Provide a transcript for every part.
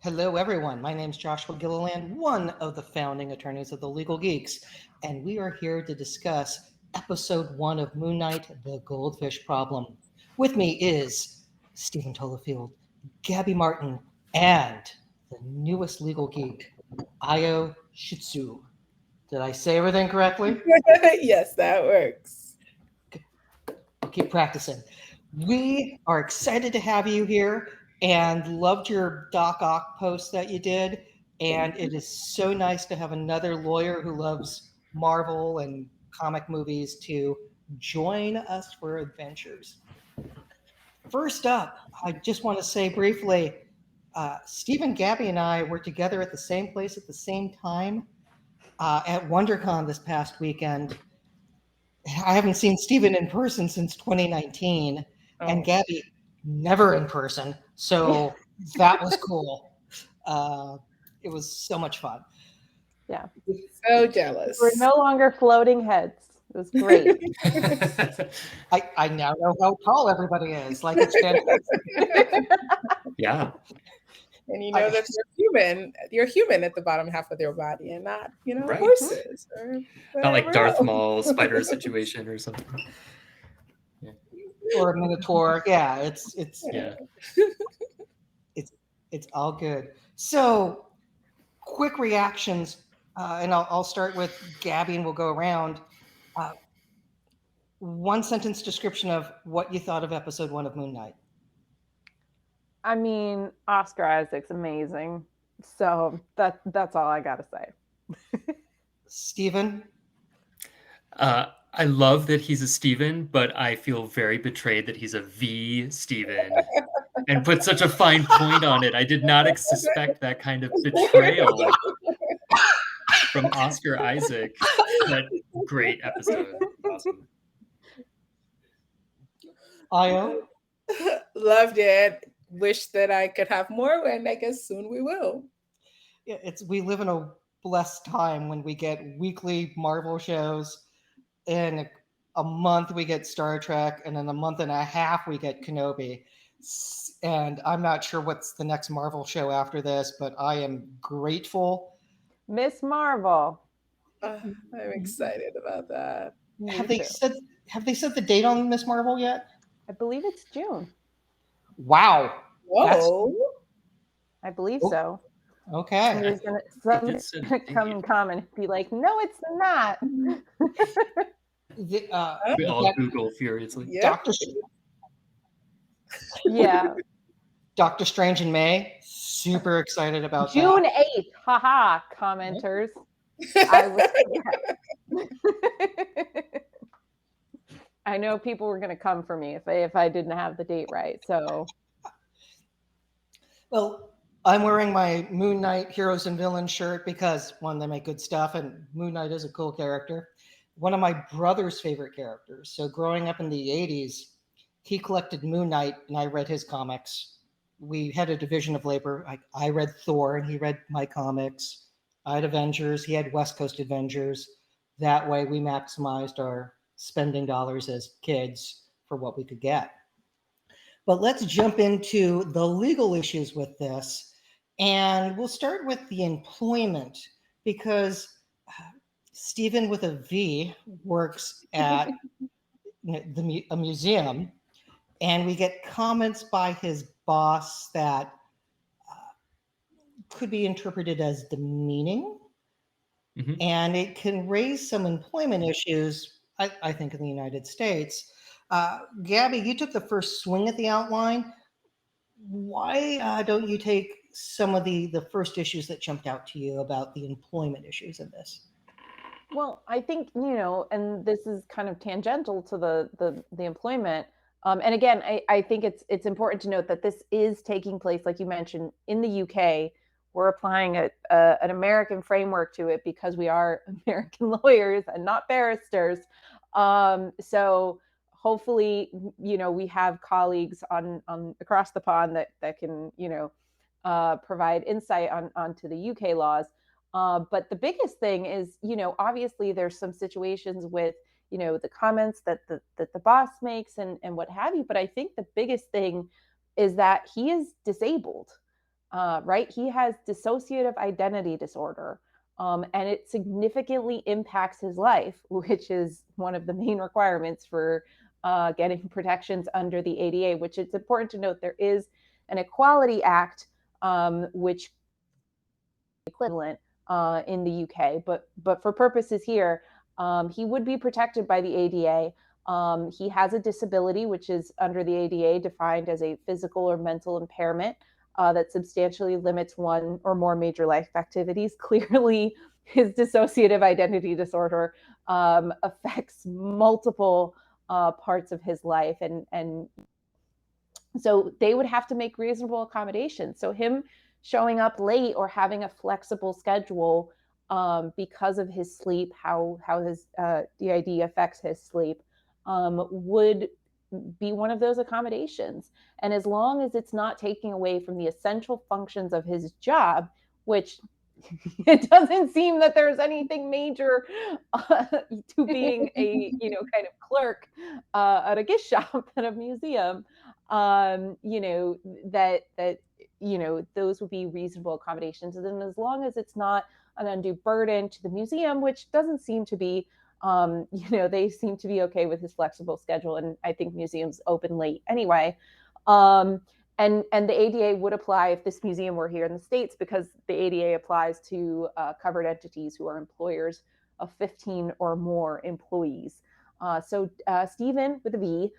Hello, everyone. My name is Joshua Gilliland, one of the founding attorneys of the Legal Geeks, and we are here to discuss episode 1 of Moon Knight, The Goldfish Problem. With me is Stephen Tolafield, Gabby Martin, and the newest legal geek, Ayo Shitsu. Did I say everything correctly? Yes, that works. I'll keep practicing. We are excited to have you here and loved your Doc Ock post that you did. And it is so nice to have another lawyer who loves Marvel and comic movies to join us for adventures. First up, I just want to say briefly, Stephen, Gabby, and I were together at the same place at the same time at WonderCon this past weekend. I haven't seen Stephen in person since 2019, and Gabby never in person. So that was cool. It was so much fun. Yeah. So jealous. We're no longer floating heads. It was great. I now know how tall everybody is. Like it's fantastic. Yeah. And you know that you're human at the bottom half of their body and not, Right. horses or Not like whatever Darth else. Maul spider situation or something. Or a minotaur. Yeah, it's Yeah. it's all good. So, quick reactions, and I'll start with Gabby, and we'll go around. One sentence description of what you thought of episode 1 of Moon Knight. I mean, Oscar Isaac's amazing. So that's all I gotta say. Stephen? I love that he's a Steven, but I feel very betrayed that he's a V Steven and put such a fine point on it. I did not suspect that kind of betrayal from Oscar Isaac. But great episode. Awesome. Ayo? Loved it. Wish that I could have more, and I guess soon we will. Yeah, we live in a blessed time when we get weekly Marvel shows. In a month we get Star Trek, and in a month and a half we get Kenobi. And I'm not sure what's the next Marvel show after this, but I am grateful. Miss Marvel. I'm excited about that. Have they said the date on Miss Marvel yet? I believe it's June. Wow. Whoa. I believe so. Okay. Somebody's gonna come and comment and be like, "No, it's not." We all Google furiously. Yep. Yeah. Doctor Strange in May. Super excited about June that. 8th. Haha, commenters. I know people were going to come for me if I didn't have the date right. So, well, I'm wearing my Moon Knight Heroes and Villains shirt because, one, they make good stuff, and Moon Knight is a cool character. One of my brother's favorite characters. So growing up in the 80s, he collected Moon Knight, and I read his comics. We had a division of labor. I read Thor, and he read my comics. I had Avengers. He had West Coast Avengers. That way, we maximized our spending dollars as kids for what we could get. But let's jump into the legal issues with this. And we'll start with the employment, because Stephen with a V works at a museum, and we get comments by his boss that could be interpreted as demeaning. Mm-hmm. And it can raise some employment issues, I think, in the United States. Gabby, you took the first swing at the outline. Why don't you take some of the first issues that jumped out to you about the employment issues in this? Well, I think, and this is kind of tangential to the employment. And again, I think it's important to note that this is taking place, like you mentioned, in the UK. We're applying an American framework to it because we are American lawyers and not barristers. So hopefully, we have colleagues on across the pond that can, provide insight onto the UK laws. But the biggest thing is, obviously there's some situations with, the comments that the boss makes and what have you. But I think the biggest thing is that he is disabled. right? He has dissociative identity disorder, and it significantly impacts his life, which is one of the main requirements for getting protections under the ADA. Which it's important to note there is an Equality Act, which equivalent in the UK, but for purposes here, he would be protected by the ADA. He has a disability, which is under the ADA defined as a physical or mental impairment that substantially limits one or more major life activities. Clearly, his dissociative identity disorder affects multiple parts of his life, and so they would have to make reasonable accommodations. So him showing up late or having a flexible schedule because of his sleep, how his DID affects his sleep, would be one of those accommodations. And as long as it's not taking away from the essential functions of his job, which it doesn't seem that there's anything major to being a kind of clerk at a gift shop at a museum, that those would be reasonable accommodations. And then as long as it's not an undue burden to the museum, which doesn't seem to be, they seem to be okay with his flexible schedule, and I think museums open late anyway. And the ADA would apply if this museum were here in the States, because the ADA applies to covered entities who are employers of 15 or more employees. So Stephen with a V,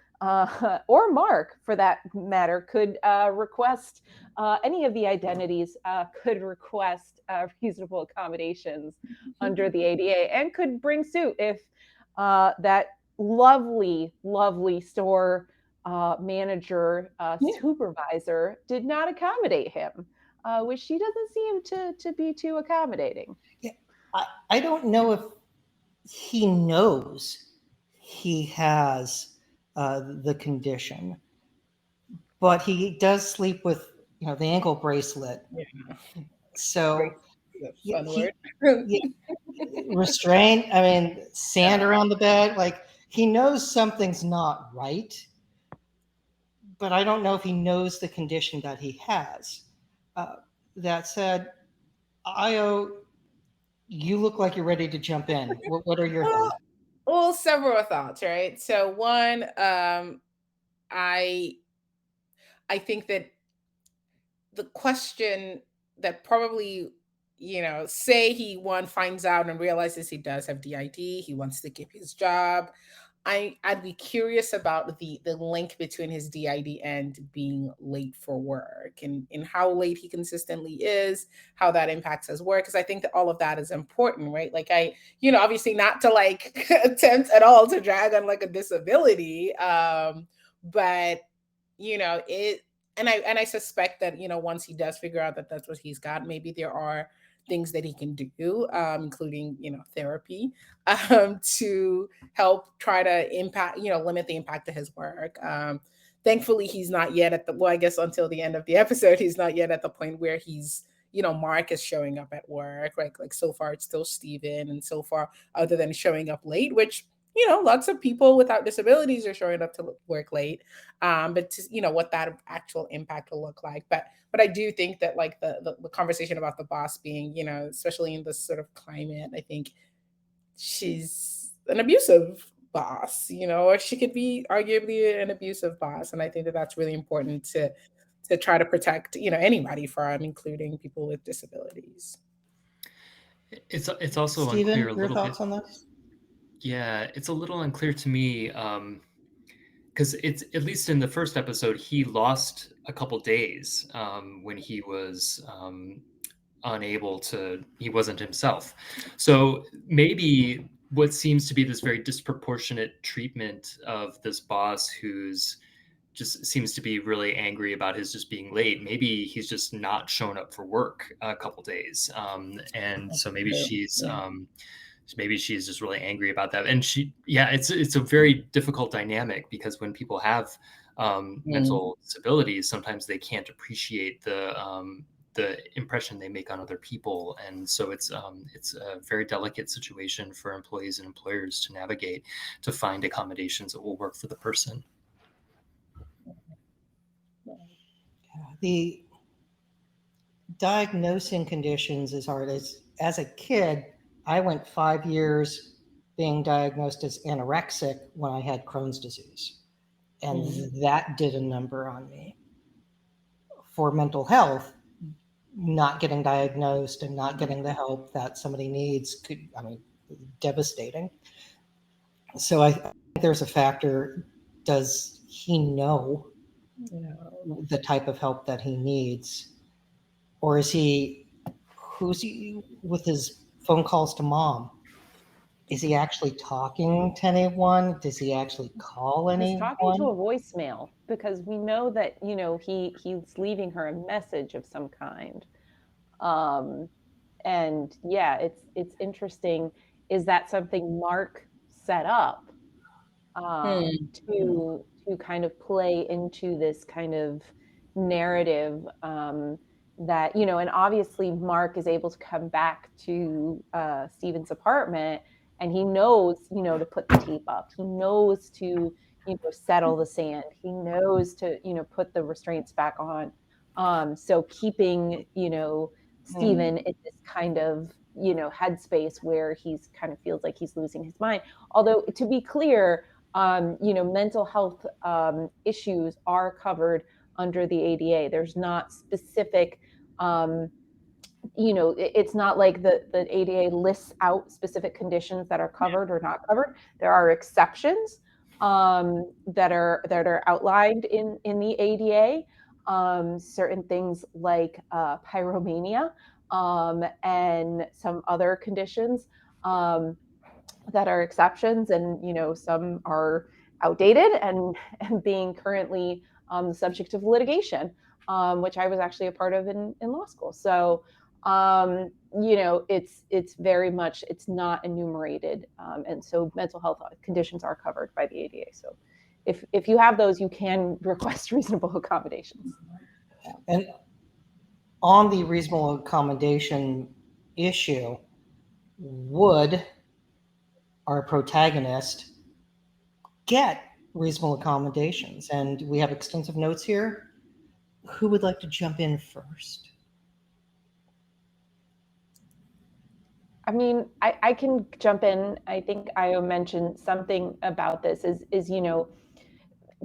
or Mark for that matter, could request any of the identities, could request reasonable accommodations under the ADA, and could bring suit if that lovely, lovely store manager, supervisor did not accommodate him, which she doesn't seem to be too accommodating. Yeah, I don't know if he knows he has the condition, but he does sleep with the ankle bracelet. Yeah. So Fun he, word. restraint. I mean, sand around the bed. Like, he knows something's not right, but I don't know if he knows the condition that he has. That said, Io, you look like you're ready to jump in. What are your thoughts? Well, several thoughts, right? So one, I think that the question that probably, say he finds out and realizes he does have DID, he wants to keep his job. I'd be curious about the link between his DID and being late for work, and how late he consistently is, how that impacts his work. Because I think that all of that is important, right? Like, obviously not to like attempt at all to drag on like a disability, but it. And I suspect that once he does figure out that that's what he's got, maybe there are things that he can do, including therapy, to help try to limit the impact of his work. Thankfully, he's not yet at the, well, I guess until the end of the episode, he's not yet at the point where he's, Mark is showing up at work. Like so far, it's still Steven. And so far, other than showing up late, which, lots of people without disabilities are showing up to work late. But what that actual impact will look like. But I do think that like the conversation about the boss being, especially in this sort of climate, I think she's an abusive boss, or she could be arguably an abusive boss. And I think that that's really important to try to protect, anybody from, including people with disabilities. It's also Stephen, unclear a your little thoughts bit. on this? Yeah, it's a little unclear to me, because it's, at least in the first episode, he lost a couple days when he was unable to, he wasn't himself. So maybe what seems to be this very disproportionate treatment of this boss who's just seems to be really angry about his just being late. Maybe he's just not shown up for work a couple days, and so maybe she's just really angry about that. And it's a very difficult dynamic, because when people have mental disabilities, sometimes they can't appreciate the impression they make on other people, and so it's a very delicate situation for employees and employers to navigate, to find accommodations that will work for the person. The diagnosing conditions is hard. As a kid, I went 5 years being diagnosed as anorexic when I had Crohn's disease. And that did a number on me. For mental health, not getting diagnosed and not getting the help that somebody needs could, devastating. So I think there's a factor. Does he know the type of help that he needs? Or who's he with his phone calls to mom? Is he actually talking to anyone? Does he actually call He's talking to a anyone? voicemail because we know that, he's leaving her a message of some kind. And yeah, it's interesting. Is that something Mark set up to kind of play into this kind of narrative, that, and obviously Mark is able to come back to Steven's apartment, and he knows, to put the tape up. He knows to, settle the sand. He knows to, put the restraints back on. So keeping, Steven in this kind of, headspace where he's kind of feels like he's losing his mind. Although, to be clear, mental health issues are covered under the ADA. There's not specific, it's not like the ADA lists out specific conditions that are covered or not covered. There are exceptions that are outlined in the ADA. Certain things like pyromania and some other conditions that are exceptions, and some are outdated and being currently the subject of litigation, which I was actually a part of in law school. So it's very much, it's not enumerated, and so mental health conditions are covered by the ADA. So if you have those, you can request reasonable accommodations. And on the reasonable accommodation issue, would our protagonist get reasonable accommodations? And we have extensive notes here. Who would like to jump in first? I mean, I can jump in. I think Io mentioned something about this is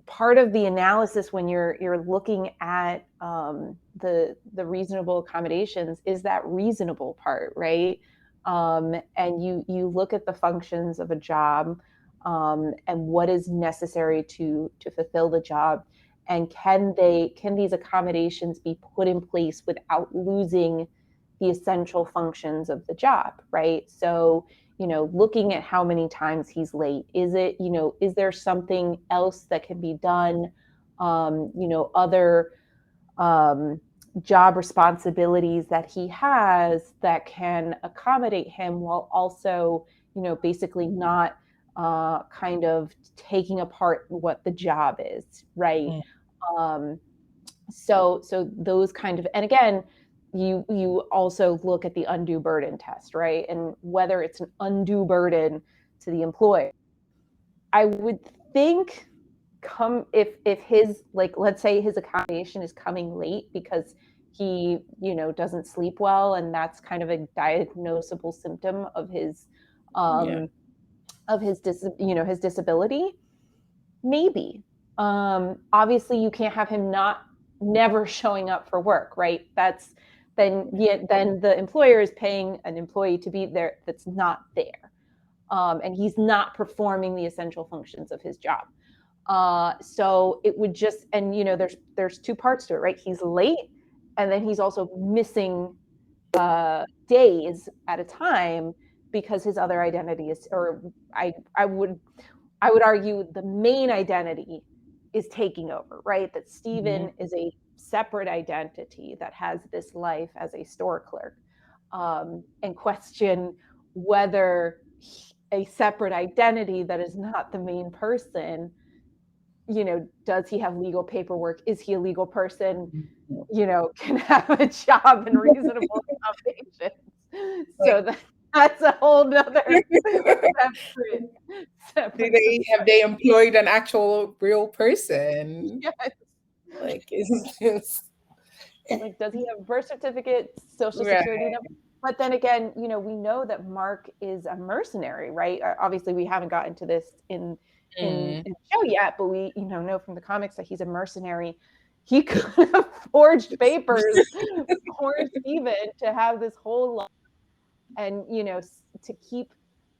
part of the analysis when you're looking at the reasonable accommodations is that reasonable part, right? And you look at the functions of a job, and what is necessary to fulfill the job, and can these accommodations be put in place without losing the essential functions of the job, right? So looking at how many times he's late, is there something else that can be done? Other job responsibilities that he has that can accommodate him while also, basically not kind of taking apart what the job is, right? So those kind of, and again, you also look at the undue burden test, right? And whether it's an undue burden to the employer. I would think if his, like, let's say his accommodation is coming late because he, doesn't sleep well, and that's kind of a diagnosable symptom of his his disability, maybe. Obviously you can't have him never showing up for work, right? Then the employer is paying an employee to be there that's not there, and he's not performing the essential functions of his job. So it would just, and there's two parts to it, right? He's late, and then he's also missing days at a time because his other identity is, or I would argue the main identity is taking over, right? That Steven is a separate identity that has this life as a store clerk, and question whether a separate identity that is not the main person, does he have legal paperwork? Is he a legal person? Can have a job and reasonable accommodations. So that's a whole nother separate have they employed an actual real person? Yes. Like, it's Like, does he have a birth certificate, social Right. security number? But then again, we know that Mark is a mercenary, right? Obviously, we haven't gotten to this in Mm. the show yet, but we know from the comics that he's a mercenary. He could have forged papers for Steven to have this whole life, and to keep,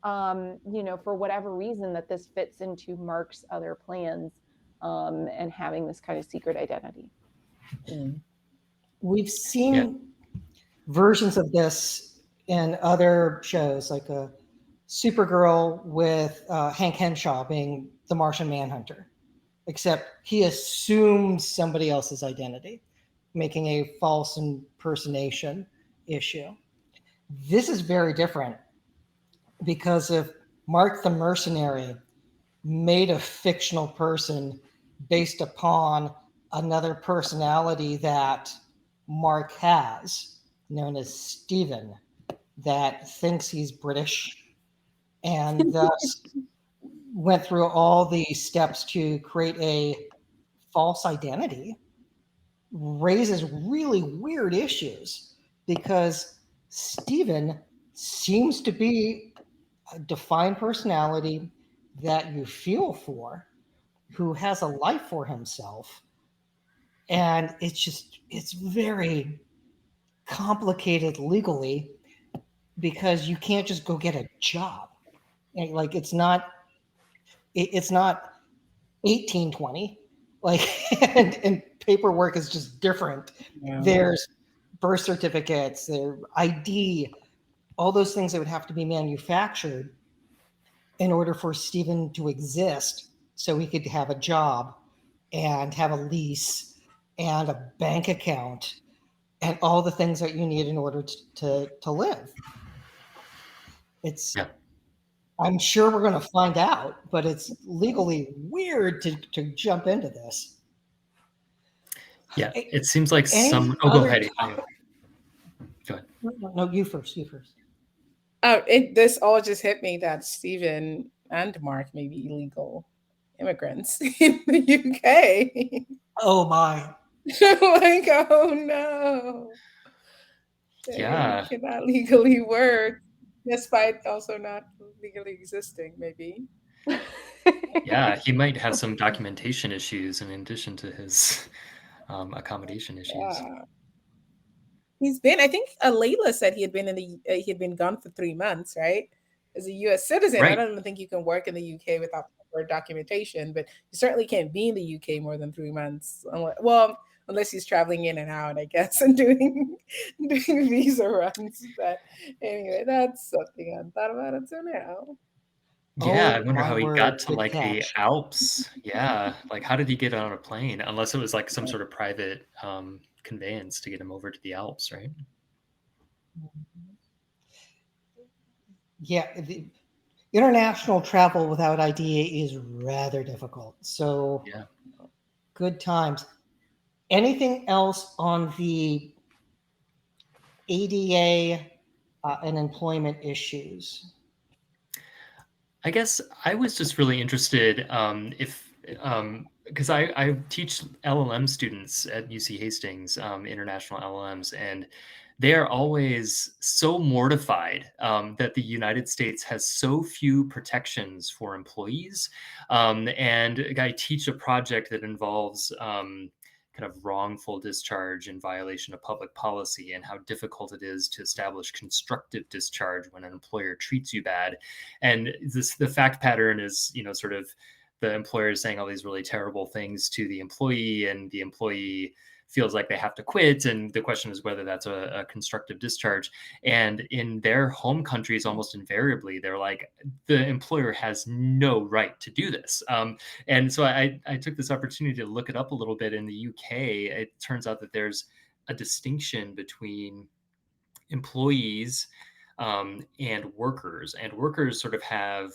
for whatever reason that this fits into Mark's other plans, and having this kind of secret identity. Mm. We've seen versions of this in other shows, like a Supergirl with Hank Henshaw being the Martian Manhunter, except he assumes somebody else's identity, making a false impersonation issue. This is very different because if Mark the Mercenary made a fictional person based upon another personality that Mark has, known as Steven, that thinks he's British and thus went through all the steps to create a false identity, raises really weird issues because Steven seems to be a defined personality that you feel for, who has a life for himself. And it's very complicated legally because you can't just go get a job. Like it's not 1820. Like and paperwork is just different. Yeah. There's birth certificates, their ID, all those things that would have to be manufactured in order for Stephen to exist so he could have a job and have a lease and a bank account and all the things that you need in order to live. It's I'm sure we're going to find out, but it's legally weird to jump into this. Yeah, it seems like Any some. Oh, go ahead. Go ahead. No, you first. You first. Oh, this all just hit me that Stephen and Mark may be illegal immigrants in the UK. Oh my. Like, oh no. They Yeah. cannot legally work, despite also not legally existing, maybe. Yeah, he might have some documentation issues in addition to his accommodation issues. Yeah. He's been. I think Layla said he had been he had been gone for 3 months, right? As a U.S. citizen, I Right. don't think you can work in the U.K. without proper documentation, but you certainly can't be in the U.K. more than 3 months. Unless he's traveling in and out, I guess, and doing visa runs. But anyway, that's something I hadn't thought about until now. Yeah, I Oh wonder my how he word. got to Good like the catch. Alps. Yeah, like how did he get on a plane? Unless it was like some sort of private conveyance to get him over to the Alps, right? Yeah, the international travel without ID is rather difficult. So Yeah. good times. Anything else on the ADA and employment issues? I guess I was just really interested if because I teach LLM students at UC Hastings, international LLMs, and they are always so mortified that the United States has so few protections for employees. And I teach a project that involves kind of wrongful discharge in violation of public policy and how difficult it is to establish constructive discharge when an employer treats you bad. And the fact pattern is, sort of the employer is saying all these really terrible things to the employee, and the employee feels like they have to quit. And the question is whether that's a constructive discharge. And in their home countries, almost invariably, they're like, the employer has no right to do this. And so I took this opportunity to look it up a little bit. In the UK, it turns out that there's a distinction between employees and workers sort of have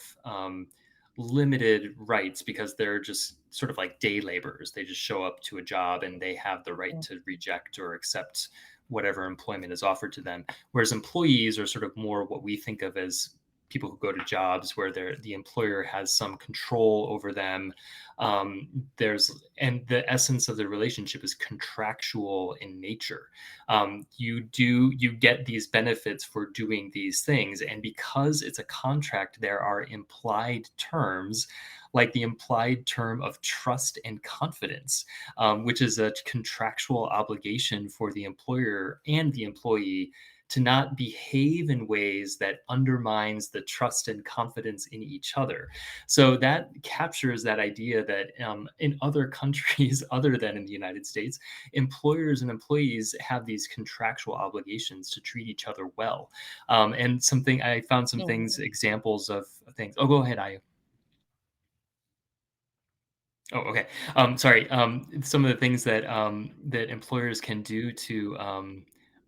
limited rights because they're just sort of like day laborers. They just show up to a job and they have the right to reject or accept whatever employment is offered to them, whereas employees are sort of more what we think of as people who go to jobs where the employer has some control over them. And the essence of the relationship is contractual in nature. You get these benefits for doing these things, and because it's a contract, there are implied terms, like the implied term of trust and confidence, which is a contractual obligation for the employer and the employee to not behave in ways that undermines the trust and confidence in each other. So that captures that idea that in other countries other than in the United States, employers and employees have these contractual obligations to treat each other well. And I found some things, examples of things. Oh, go ahead, Ayu. Oh, okay. Sorry. Some of the things that that employers can do to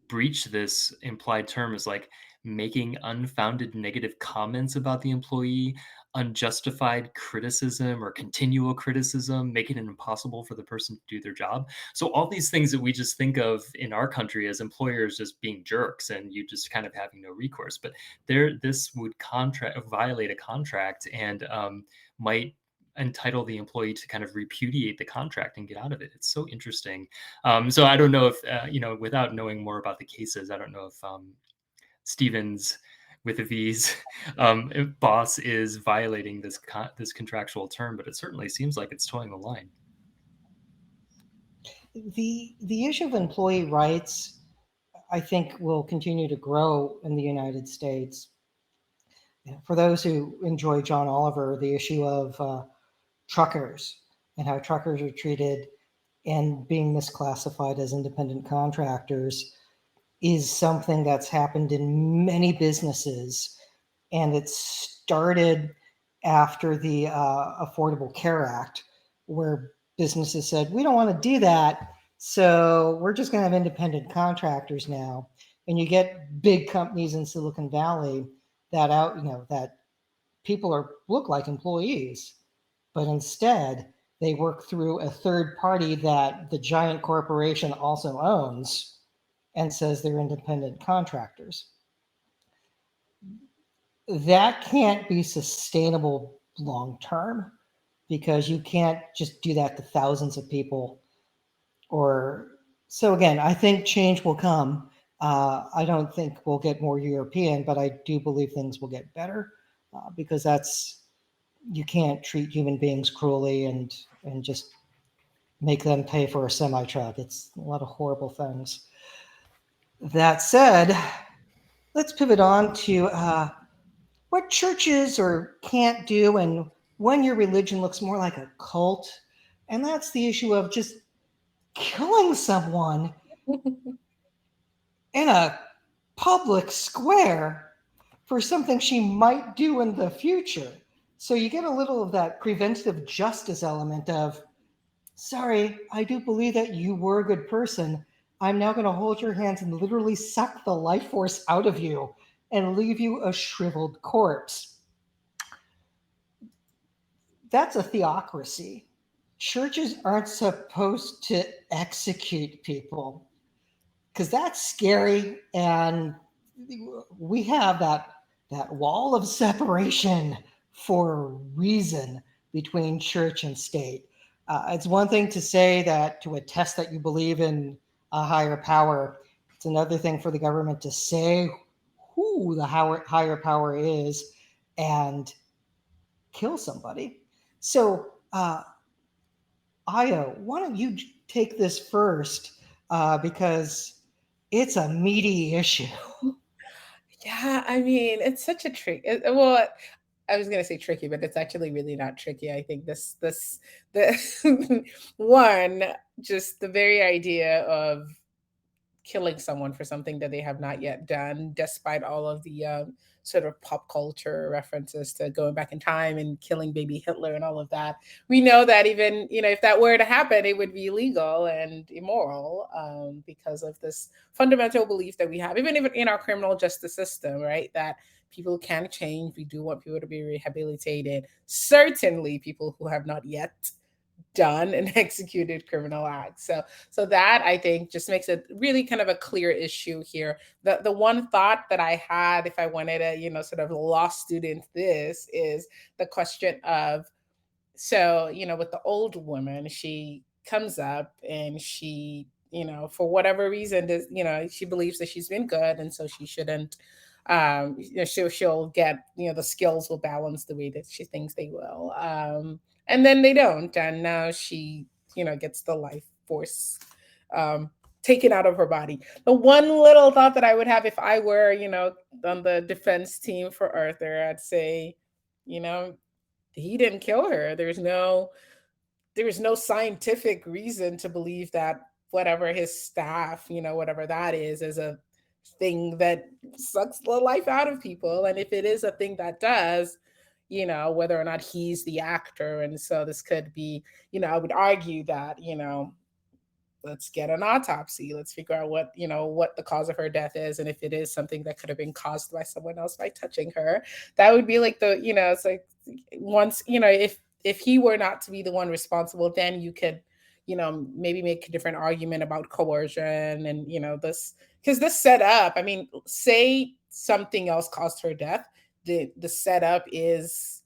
breach this implied term is like making unfounded negative comments about the employee, unjustified criticism or continual criticism, making it impossible for the person to do their job. So all these things that we just think of in our country as employers just being jerks and you just kind of having no recourse, but this would violate a contract and might entitle the employee to kind of repudiate the contract and get out of it. It's so interesting. So I don't know if, without knowing more about the cases, I don't know if Stevens with a V's boss is violating this contractual term, but it certainly seems like it's towing the line. The issue of employee rights, I think, will continue to grow in the United States. For those who enjoy John Oliver, the issue of truckers and how truckers are treated and being misclassified as independent contractors is something that's happened in many businesses. And it started after the Affordable Care Act, where businesses said, we don't want to do that, so we're just going to have independent contractors now. And you get big companies in Silicon Valley that people look like employees, but instead they work through a third party that the giant corporation also owns and says they're independent contractors. That can't be sustainable long term, because you can't just do that to thousands of people. So again, I think change will come. I don't think we'll get more European, but I do believe things will get better, because you can't treat human beings cruelly and just make them pay for a semi-truck. It's a lot of horrible things. That said, let's pivot on to what churches can't do and when your religion looks more like a cult. And that's the issue of just killing someone in a public square for something she might do in the future. So you get a little of that preventative justice element of, sorry, I do believe that you were a good person. I'm now going to hold your hands and literally suck the life force out of you and leave you a shriveled corpse. That's a theocracy. Churches aren't supposed to execute people, because that's scary. And we have that wall of separation for a reason between church and state. It's one thing to say that, to attest that you believe in a higher power. It's another thing for the government to say who the higher power is and kill somebody. So, Ayo, why don't you take this first, because it's a meaty issue. Yeah, I mean, it's such a trick. Well, I was gonna say tricky, but it's actually really not tricky. I think the one, just the very idea of killing someone for something that they have not yet done, despite all of the sort of pop culture references to going back in time and killing baby Hitler and all of that. We know that even, if that were to happen, it would be illegal and immoral, because of this fundamental belief that we have, even in our criminal justice system, right? That people can change. We do want people to be rehabilitated. Certainly people who have not yet done and executed criminal acts. So that I think just makes it really kind of a clear issue here. The one thought that I had if I wanted to, sort of law student this is the question of, so, with the old woman, she comes up and she, for whatever reason, does, she believes that she's been good and so she shouldn't, she'll get, the skills will balance the way that she thinks they will. And then they don't. And now she, gets the life force um, taken out of her body. The one little thought that I would have if I were, on the defense team for Arthur, I'd say, you know, he didn't kill her. There's no scientific reason to believe that whatever his staff, whatever that is a thing that sucks the life out of people. And if it is a thing that does, whether or not he's the actor. And so this could be, I would argue that, let's get an autopsy. Let's figure out what the cause of her death is, and if it is something that could have been caused by someone else by touching her. That would be like it's like, once, if he were not to be the one responsible, then you could, maybe make a different argument about coercion and, this, because this setup, I mean, say something else caused her death, the setup is,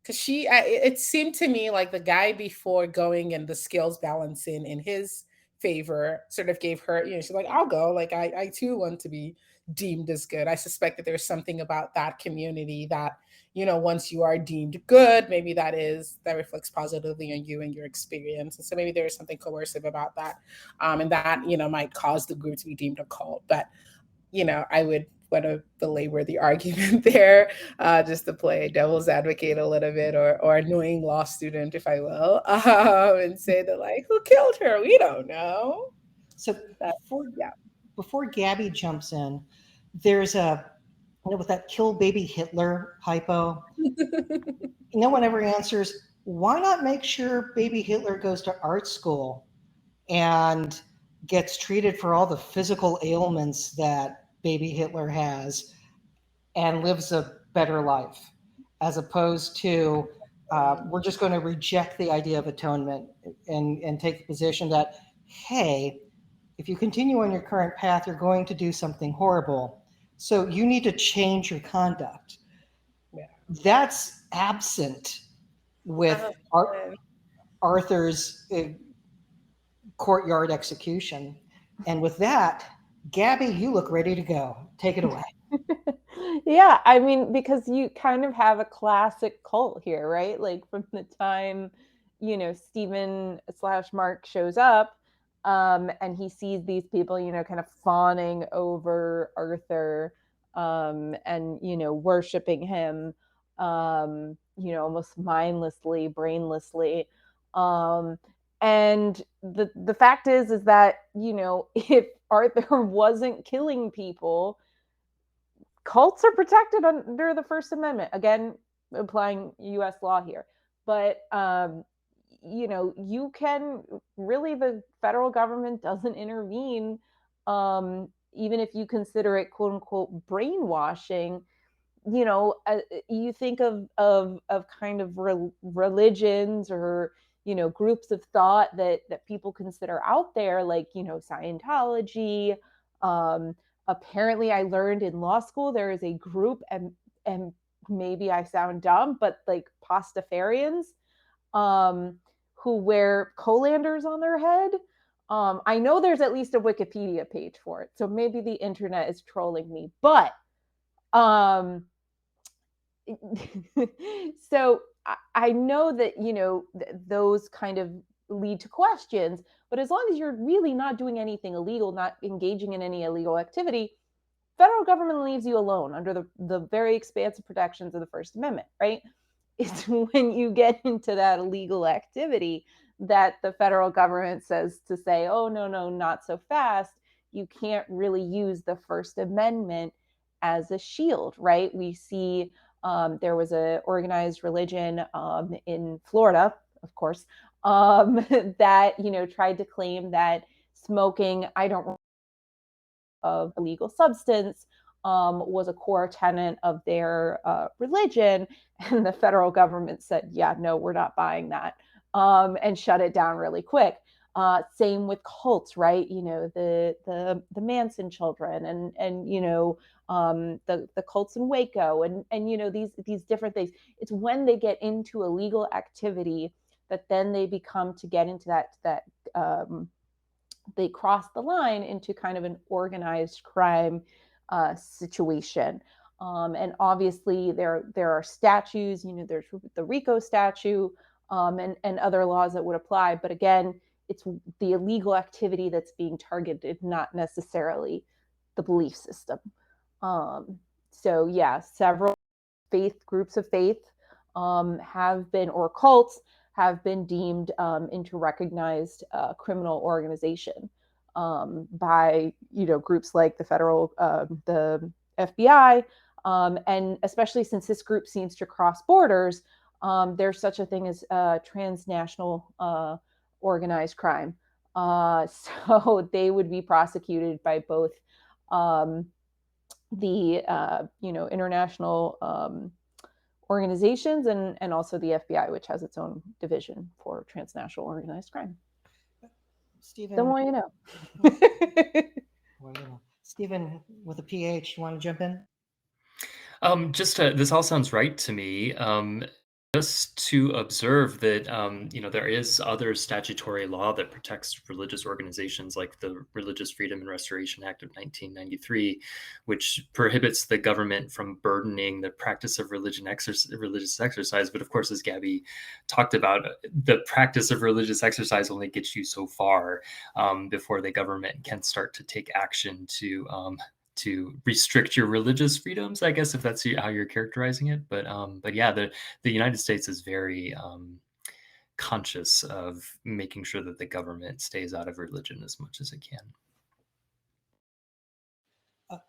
because it seemed to me like the guy before going and the skills balancing in his favor sort of gave her, she's like, I'll go. Like, I too want to be deemed as good. I suspect that there's something about that community that, once you are deemed good, maybe that reflects positively on you and your experience. And so maybe there is something coercive about that. And that, might cause the group to be deemed a cult. But, I would want to belabor the argument there, just to play devil's advocate a little bit, or annoying law student, if I will, and say that, like, who killed her? We don't know. So That, before yeah. before Gabby jumps in, there's with that kill baby Hitler hypo, no one ever answers, why not make sure baby Hitler goes to art school and gets treated for all the physical ailments that baby Hitler has and lives a better life, as opposed to we're just going to reject the idea of atonement and take the position that, hey, if you continue on your current path, you're going to do something horrible. So you need to change your conduct. Yeah. That's absent with Arthur's courtyard execution. And with that, Gabby, you look ready to go. Take it away. Yeah, I mean, because you kind of have a classic cult here, right? Like from the time, Stephen / Mark shows up, and he sees these people, kind of fawning over Arthur, and, worshiping him, almost mindlessly, brainlessly. And the fact is that, if Arthur wasn't killing people, cults are protected under the First Amendment. Again, applying U.S. law here. But, you can really, the federal government doesn't intervene, even if you consider it, quote unquote, brainwashing. You think of kind of religions or, groups of thought that people consider out there, like, Scientology. Apparently, I learned in law school there is a group, and maybe I sound dumb, but like Pastafarians, who wear colanders on their head. I know there's at least a Wikipedia page for it, so maybe the internet is trolling me, but um, so I know that, those kind of lead to questions, but as long as you're really not doing anything illegal, not engaging in any illegal activity, federal government leaves you alone under the very expansive protections of the First Amendment, right? It's when you get into that illegal activity that the federal government says to say, oh, no, not so fast. You can't really use the First Amendment as a shield, right? We see there was an organized religion in Florida, of course, that, tried to claim that smoking, I don't of illegal substance, was a core tenet of their religion. And the federal government said, yeah, no, we're not buying that. and shut it down really quick. Same with cults, right? The Manson children, and the cults in Waco, and these different things. It's when they get into illegal activity that then they become to get into that they cross the line into kind of an organized crime situation. And obviously there are statutes, there's the RICO statute, and other laws that would apply. But again, it's the illegal activity that's being targeted, not necessarily the belief system. So yeah, several groups of faith have been, or cults have been deemed into recognized criminal organization by groups like the FBI, and especially since this group seems to cross borders, there's such a thing as transnational organized crime. So they would be prosecuted by both the international organizations and also the FBI, which has its own division for transnational organized crime. Stephen, The more you know. Stephen, with a PH, you want to jump in? This all sounds right to me. Just to observe that, there is other statutory law that protects religious organizations, like the Religious Freedom and Restoration Act of 1993, which prohibits the government from burdening the practice of religious exercise. But of course, as Gabby talked about, the practice of religious exercise only gets you so far before the government can start to take action to restrict your religious freedoms, I guess, if that's how you're characterizing it. But yeah, the United States is very conscious of making sure that the government stays out of religion as much as it can.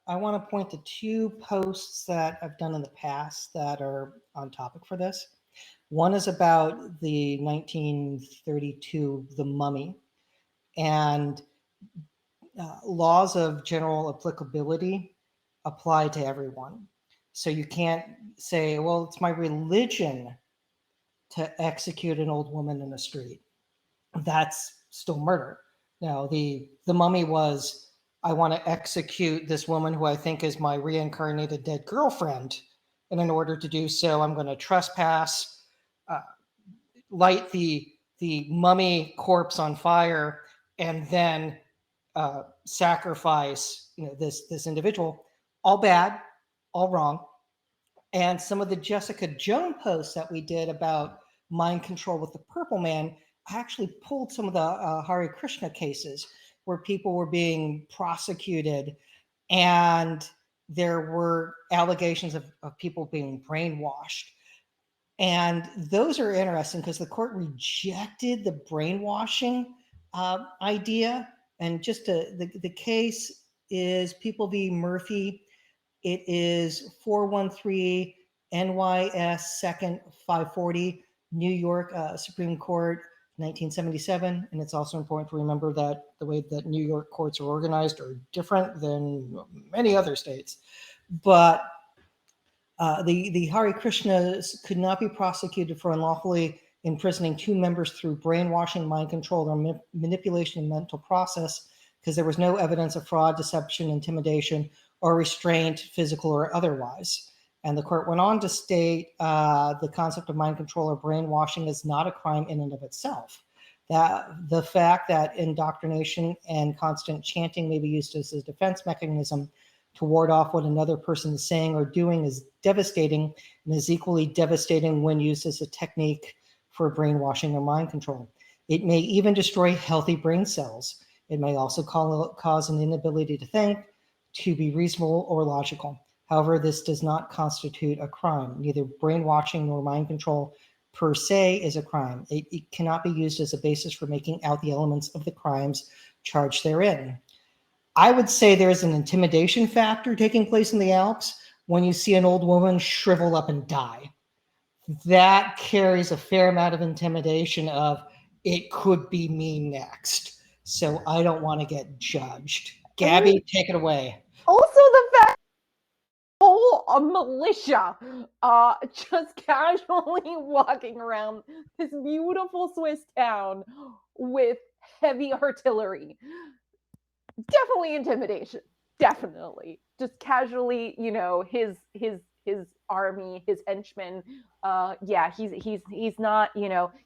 I want to point to two posts that I've done in the past that are on topic for this. One is about the 1932, The Mummy, and laws of general applicability apply to everyone. So you can't say, well, it's my religion to execute an old woman in the street. That's still murder. Now, the Mummy was, I want to execute this woman who I think is my reincarnated dead girlfriend. And in order to do so, I'm going to trespass, light the mummy corpse on fire, and then sacrifice this individual. All bad, all wrong. And some of the Jessica Jones posts that we did about mind control with the Purple Man, I actually pulled some of the Hare Krishna cases where people were being prosecuted and there were allegations of people being brainwashed. And those are interesting because the court rejected the brainwashing idea. And just the case is People v. Murphy. It is 413 NYS 2nd 540, New York Supreme Court, 1977. And it's also important to remember that the way that New York courts are organized are different than many other states. But the Hare Krishnas could not be prosecuted for unlawfully imprisoning two members through brainwashing, mind control, or manipulation of mental process because there was no evidence of fraud, deception, intimidation, or restraint, physical or otherwise. And the court went on to state the concept of mind control or brainwashing is not a crime in and of itself. That the fact that indoctrination and constant chanting may be used as a defense mechanism to ward off what another person is saying or doing is devastating, and is equally devastating when used as a technique for brainwashing or mind control. It may even destroy healthy brain cells. It may also cause an inability to think, to be reasonable or logical. However, this does not constitute a crime. Neither brainwashing nor mind control per se is a crime. It cannot be used as a basis for making out the elements of the crimes charged therein. I would say there's an intimidation factor taking place in the Alps when you see an old woman shrivel up and die. That carries a fair amount of intimidation of it could be me next. So I don't want to get judged. Gabby, take it away. Also, the fact whole a militia just casually walking around this beautiful Swiss town with heavy artillery. Definitely intimidation. Definitely. Just casually, his army, his henchmen. Yeah, he's not,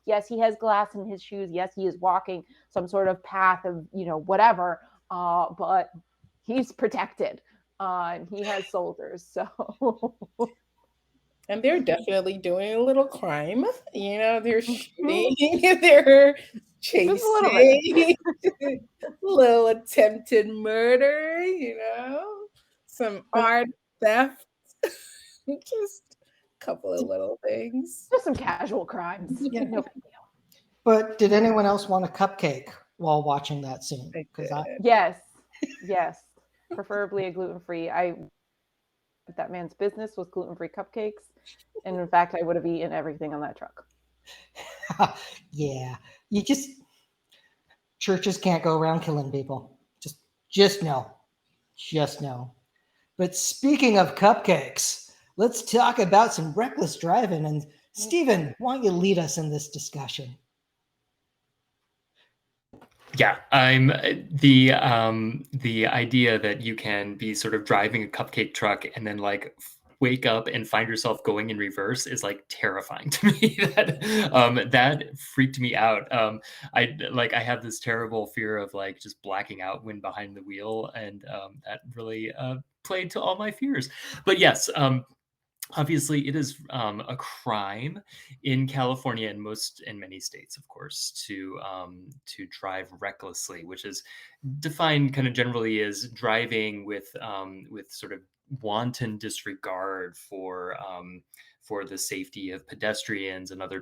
yes, he has glass in his shoes. Yes, he is walking some sort of path of, whatever. But he's protected. And he has soldiers. So And they're definitely doing a little crime. They're shooting, they're just a little bit. chasing, little attempted murder, some art theft, just a couple of little things. Just some casual crimes. Yeah. No big deal. But did anyone else want a cupcake while watching that scene? I Because did. Yes. Preferably a gluten-free. That man's business was gluten-free cupcakes. And in fact, I would have eaten everything on that truck. yeah, churches can't go around killing people. Just know. But speaking of cupcakes, let's talk about some reckless driving. And Stephen, why don't you lead us in this discussion? Yeah, I'm the idea that you can be sort of driving a cupcake truck and then like wake up and find yourself going in reverse is like terrifying to me. That freaked me out. I have this terrible fear of like just blacking out when behind the wheel, and that really played to all my fears. But yes, obviously, it is a crime in California and many states, of course, to drive recklessly, which is defined kind of generally as driving with sort of wanton disregard for the safety of pedestrians and other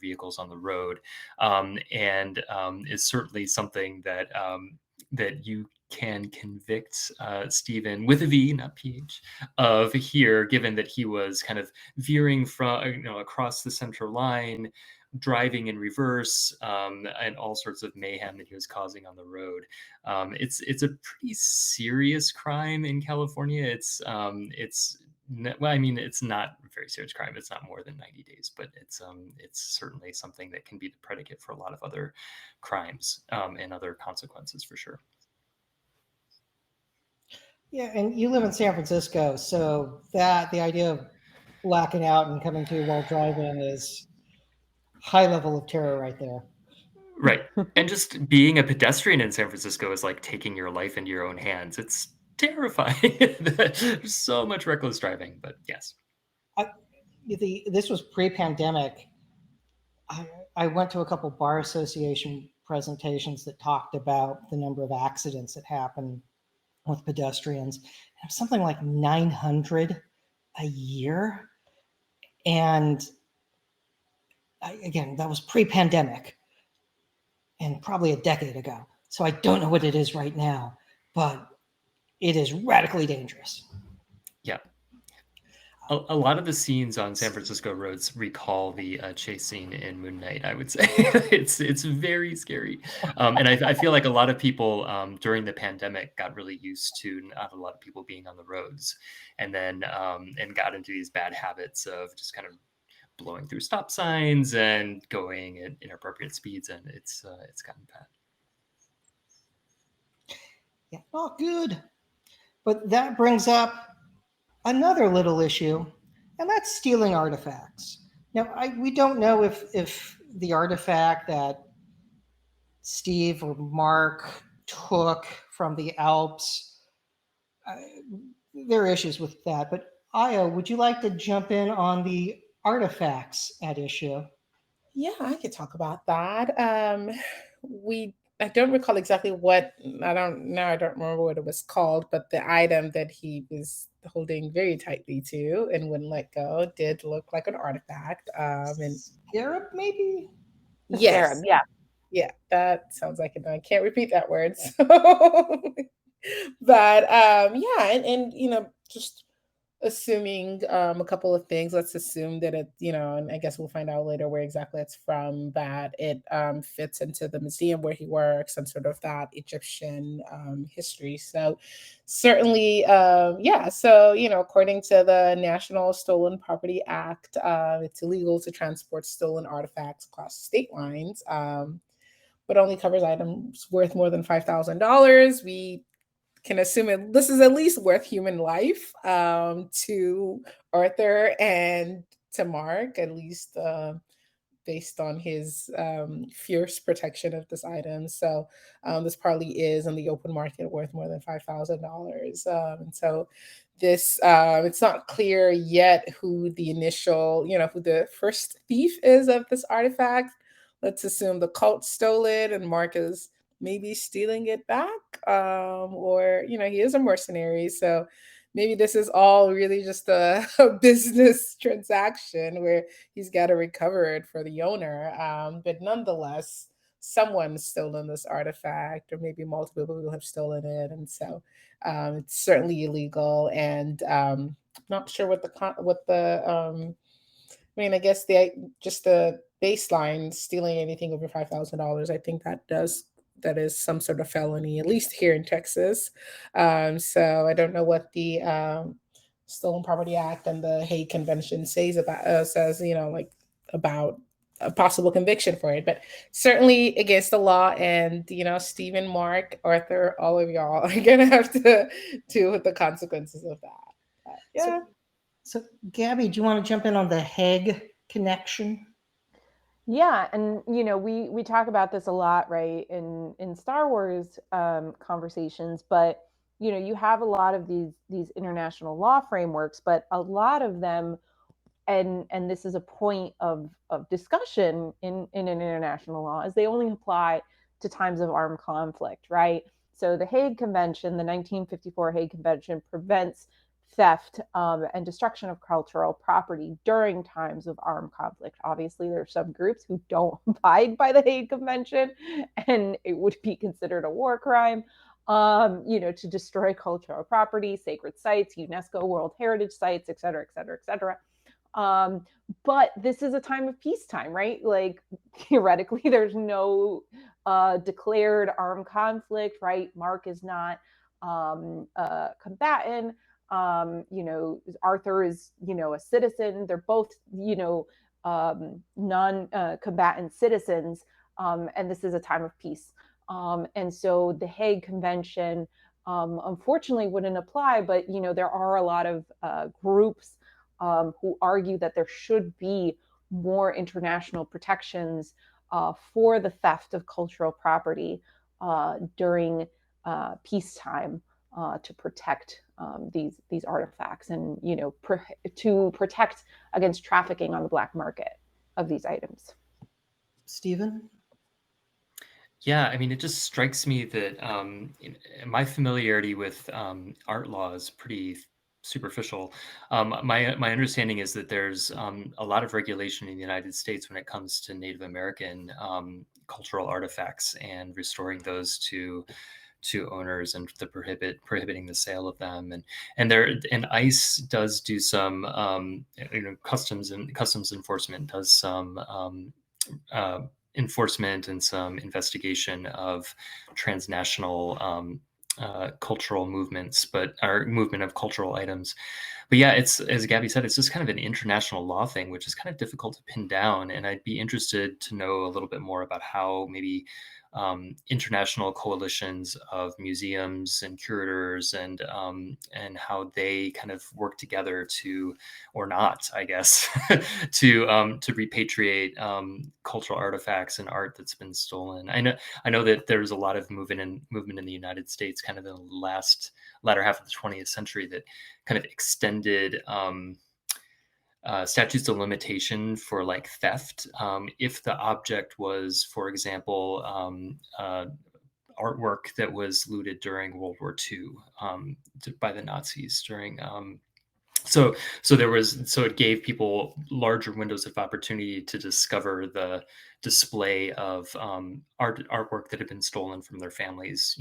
vehicles on the road, and is certainly something that you can convict Stephen with a V, not PH, of here, given that he was kind of veering from across the center line, driving in reverse, and all sorts of mayhem that he was causing on the road. It's a pretty serious crime in California. It's well, I mean, it's not a very serious crime. It's not more than 90 days, but it's certainly something that can be the predicate for a lot of other crimes and other consequences for sure. Yeah, and you live in San Francisco, so that the idea of blacking out and coming to while driving is high level of terror right there. Right. And just being a pedestrian in San Francisco is like taking your life into your own hands. It's terrifying. There's so much reckless driving, but yes. This was pre-pandemic. I went to a couple bar association presentations that talked about the number of accidents that happen with pedestrians. It was something like 900 a year. And again, that was pre-pandemic and probably a decade ago. So I don't know what it is right now, but it is radically dangerous. Yeah. A lot of the scenes on San Francisco roads recall the chase scene in Moon Knight, I would say. It's very scary. And I feel like a lot of people during the pandemic got really used to not a lot of people being on the roads, and then and got into these bad habits of just kind of blowing through stop signs and going at inappropriate speeds, and it's gotten bad. Yeah, not good. But that brings up another little issue, and that's stealing artifacts. Now, we don't know if the artifact that Steve or Mark took from the Alps, there are issues with that. But Io, would you like to jump in on the artifacts at issue? Yeah, I could talk about that. I don't recall exactly what, I don't remember what it was called, but the item that he was holding very tightly to and wouldn't let go did look like an artifact. And Scarab, maybe? yes, Scarab, yeah. yeah, that sounds like it. I can't repeat that word. So. But yeah, and just assuming a couple of things. Let's assume that it, and I guess we'll find out later where exactly it's from, that it fits into the museum where he works and sort of that Egyptian history. So certainly, yeah. So, according to the National Stolen Property Act, it's illegal to transport stolen artifacts across state lines. But only covers items worth more than $5,000. We can assume this is at least worth human life to Arthur and to Mark, at least based on his fierce protection of this item. So this probably is on the open market worth more than $5,000. And so this, it's not clear yet who the initial, who the first thief is of this artifact. Let's assume the cult stole it and Mark is maybe stealing it back. Or, he is a mercenary. So maybe this is all really just a business transaction where he's got to recover it for the owner. But nonetheless, someone's stolen this artifact, or maybe multiple people have stolen it, and so it's certainly illegal. And not sure what I mean, I guess just the baseline stealing anything over $5,000. I think that is some sort of felony, at least here in Texas. So I don't know what the Stolen Property Act and the Hague Convention says, like about a possible conviction for it, but certainly against the law. And Stephen, Mark, Arthur, all of y'all are gonna have to deal with the consequences of that. But, yeah. So, Gabby, do you want to jump in on the Hague connection? Yeah, and we talk about this a lot, right, in Star Wars conversations, but you have a lot of these international law frameworks, but a lot of them, and this is a point of discussion in an international law, is they only apply to times of armed conflict, right? So the Hague Convention, the 1954 Hague Convention, prevents theft and destruction of cultural property during times of armed conflict. Obviously, there are some groups who don't abide by the Hague Convention, and it would be considered a war crime, to destroy cultural property, sacred sites, UNESCO World Heritage Sites, et cetera, et cetera, et cetera. But this is a time of peacetime, right? Like theoretically, there's no declared armed conflict, right? Mark is not a combatant. Arthur is, a citizen. They're both, non-combatant citizens. And this is a time of peace. And so the Hague Convention, unfortunately, wouldn't apply. But, there are a lot of groups who argue that there should be more international protections for the theft of cultural property during peacetime to protect these artifacts, and to protect against trafficking on the black market of these items. Stephen? Yeah, I mean, it just strikes me that my familiarity with art law is pretty superficial. My understanding is that there's a lot of regulation in the United States when it comes to Native American cultural artifacts and restoring those to owners, and prohibiting the sale of them. And ICE does do some customs enforcement does some enforcement and some investigation of transnational cultural movements, but our movement of cultural items. But yeah, it's, as Gabby said, it's just kind of an international law thing, which is kind of difficult to pin down. And I'd be interested to know a little bit more about how maybe international coalitions of museums and curators and how they kind of work together to, or not, I guess, to repatriate cultural artifacts and art that's been stolen. I know that there's a lot of movement in the United States, kind of in the latter half of the 20th century, that kind of extended statutes of limitation for like theft if the object was, for example, artwork that was looted during World War II by the Nazis during. So it gave people larger windows of opportunity to discover the display of artwork that had been stolen from their families,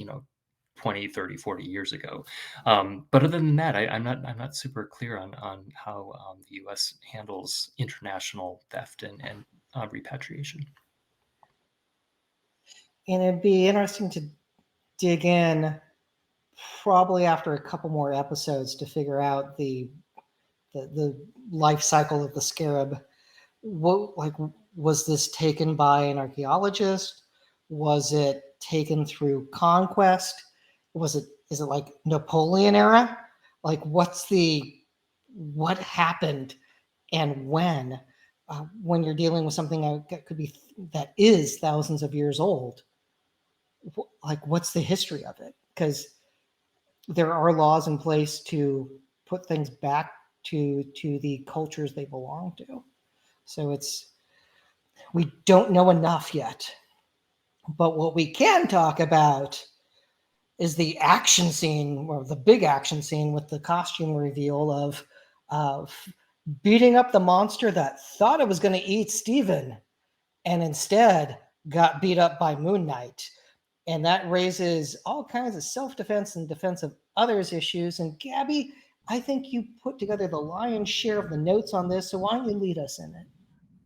20, 30, 40 years ago. But other than that, I'm not super clear on how the U.S. handles international theft and repatriation. And it'd be interesting to dig in probably after a couple more episodes to figure out the life cycle of the scarab. What, like, was this taken by an archaeologist? Was it taken through conquest? Is it like Napoleon era? Like, what happened and when you're dealing with something that is thousands of years old? Like, what's the history of it? Because there are laws in place to put things back to the cultures they belong to. So we don't know enough yet. But what we can talk about is the action scene, or the big action scene with the costume reveal of beating up the monster that thought it was going to eat Steven and instead got beat up by Moon Knight. And that raises all kinds of self-defense and defense of others issues. And Gabby, I think you put together the lion's share of the notes on this. So why don't you lead us in it?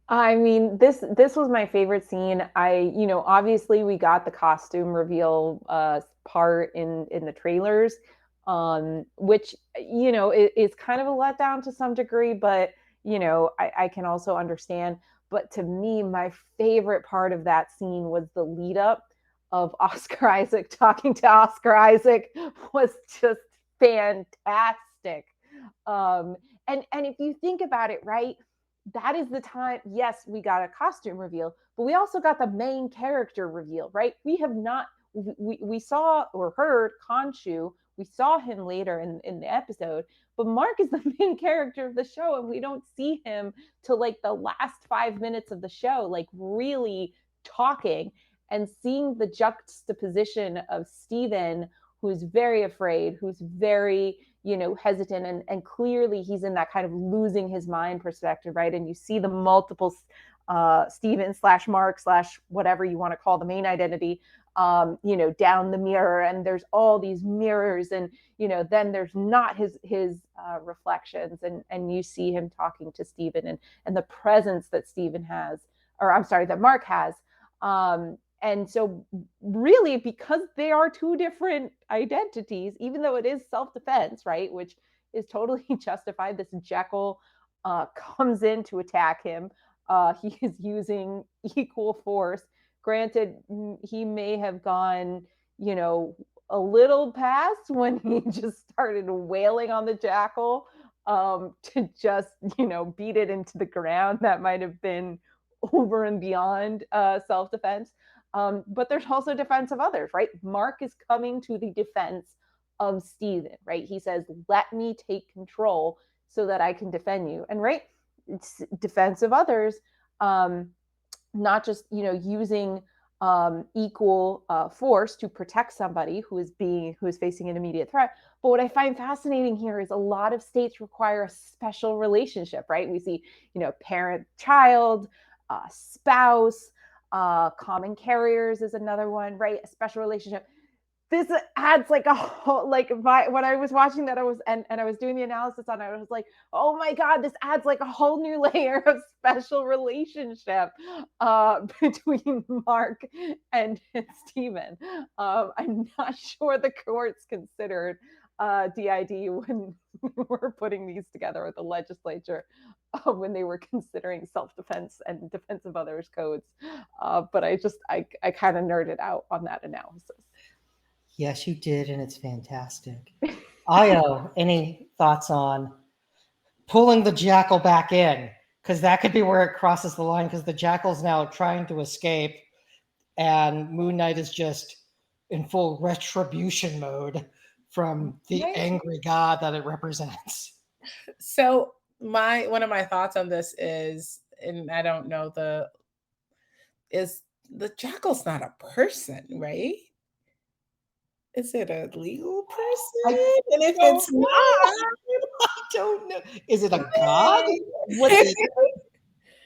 I mean, this was my favorite scene. Obviously we got the costume reveal part in the trailers, which is kind of a letdown to some degree, but I can also understand. But to me, my favorite part of that scene was the lead up of Oscar Isaac talking to Oscar Isaac was just fantastic. And if you think about it, right, that is the time. Yes, we got a costume reveal, but we also got the main character reveal, right? We saw or heard Khonshu. We saw him later in the episode, but Mark is the main character of the show, and we don't see him till like the last 5 minutes of the show, like really talking and seeing the juxtaposition of Steven, who's very afraid, who's very hesitant, and clearly he's in that kind of losing his mind perspective, right? And you see the multiple Steven / Mark / whatever you want to call the main identity, down the mirror, and there's all these mirrors, and then there's not his reflections, and you see him talking to Steven, and the presence that Steven has, or I'm sorry, that Mark has. And so really, because they are two different identities, even though it is self-defense, right, which is totally justified, this Jekyll comes in to attack him. He is using equal force. Granted, he may have gone, a little past when he just started wailing on the Jackal to just, beat it into the ground. That might have been over and beyond self-defense. But there's also defense of others, right? Mark is coming to the defense of Steven, right? He says, let me take control so that I can defend you. And right, it's defense of others, not just, using equal force to protect somebody who is facing an immediate threat. But what I find fascinating here is a lot of states require a special relationship, right? We see, parent-child, spouse, common carriers is another one, right? A special relationship. This adds like a whole, when I was watching that, I was doing the analysis on it, I was like, oh my God, this adds like a whole new layer of special relationship between Mark and Steven. I'm not sure the courts considered DID when we were putting these together at the legislature, when they were considering self-defense and defense of others codes. But I kind of nerded out on that analysis. Yes, you did, and it's fantastic. Io, any thoughts on pulling the Jackal back in? Because that could be where it crosses the line, because the Jackal's now trying to escape, and Moon Knight is just in full retribution mode from the angry god that it represents. So one of my thoughts on this is, and I don't know is the Jackal's not a person, right? Is it a legal person? And if it's not, I don't know. Is it a god?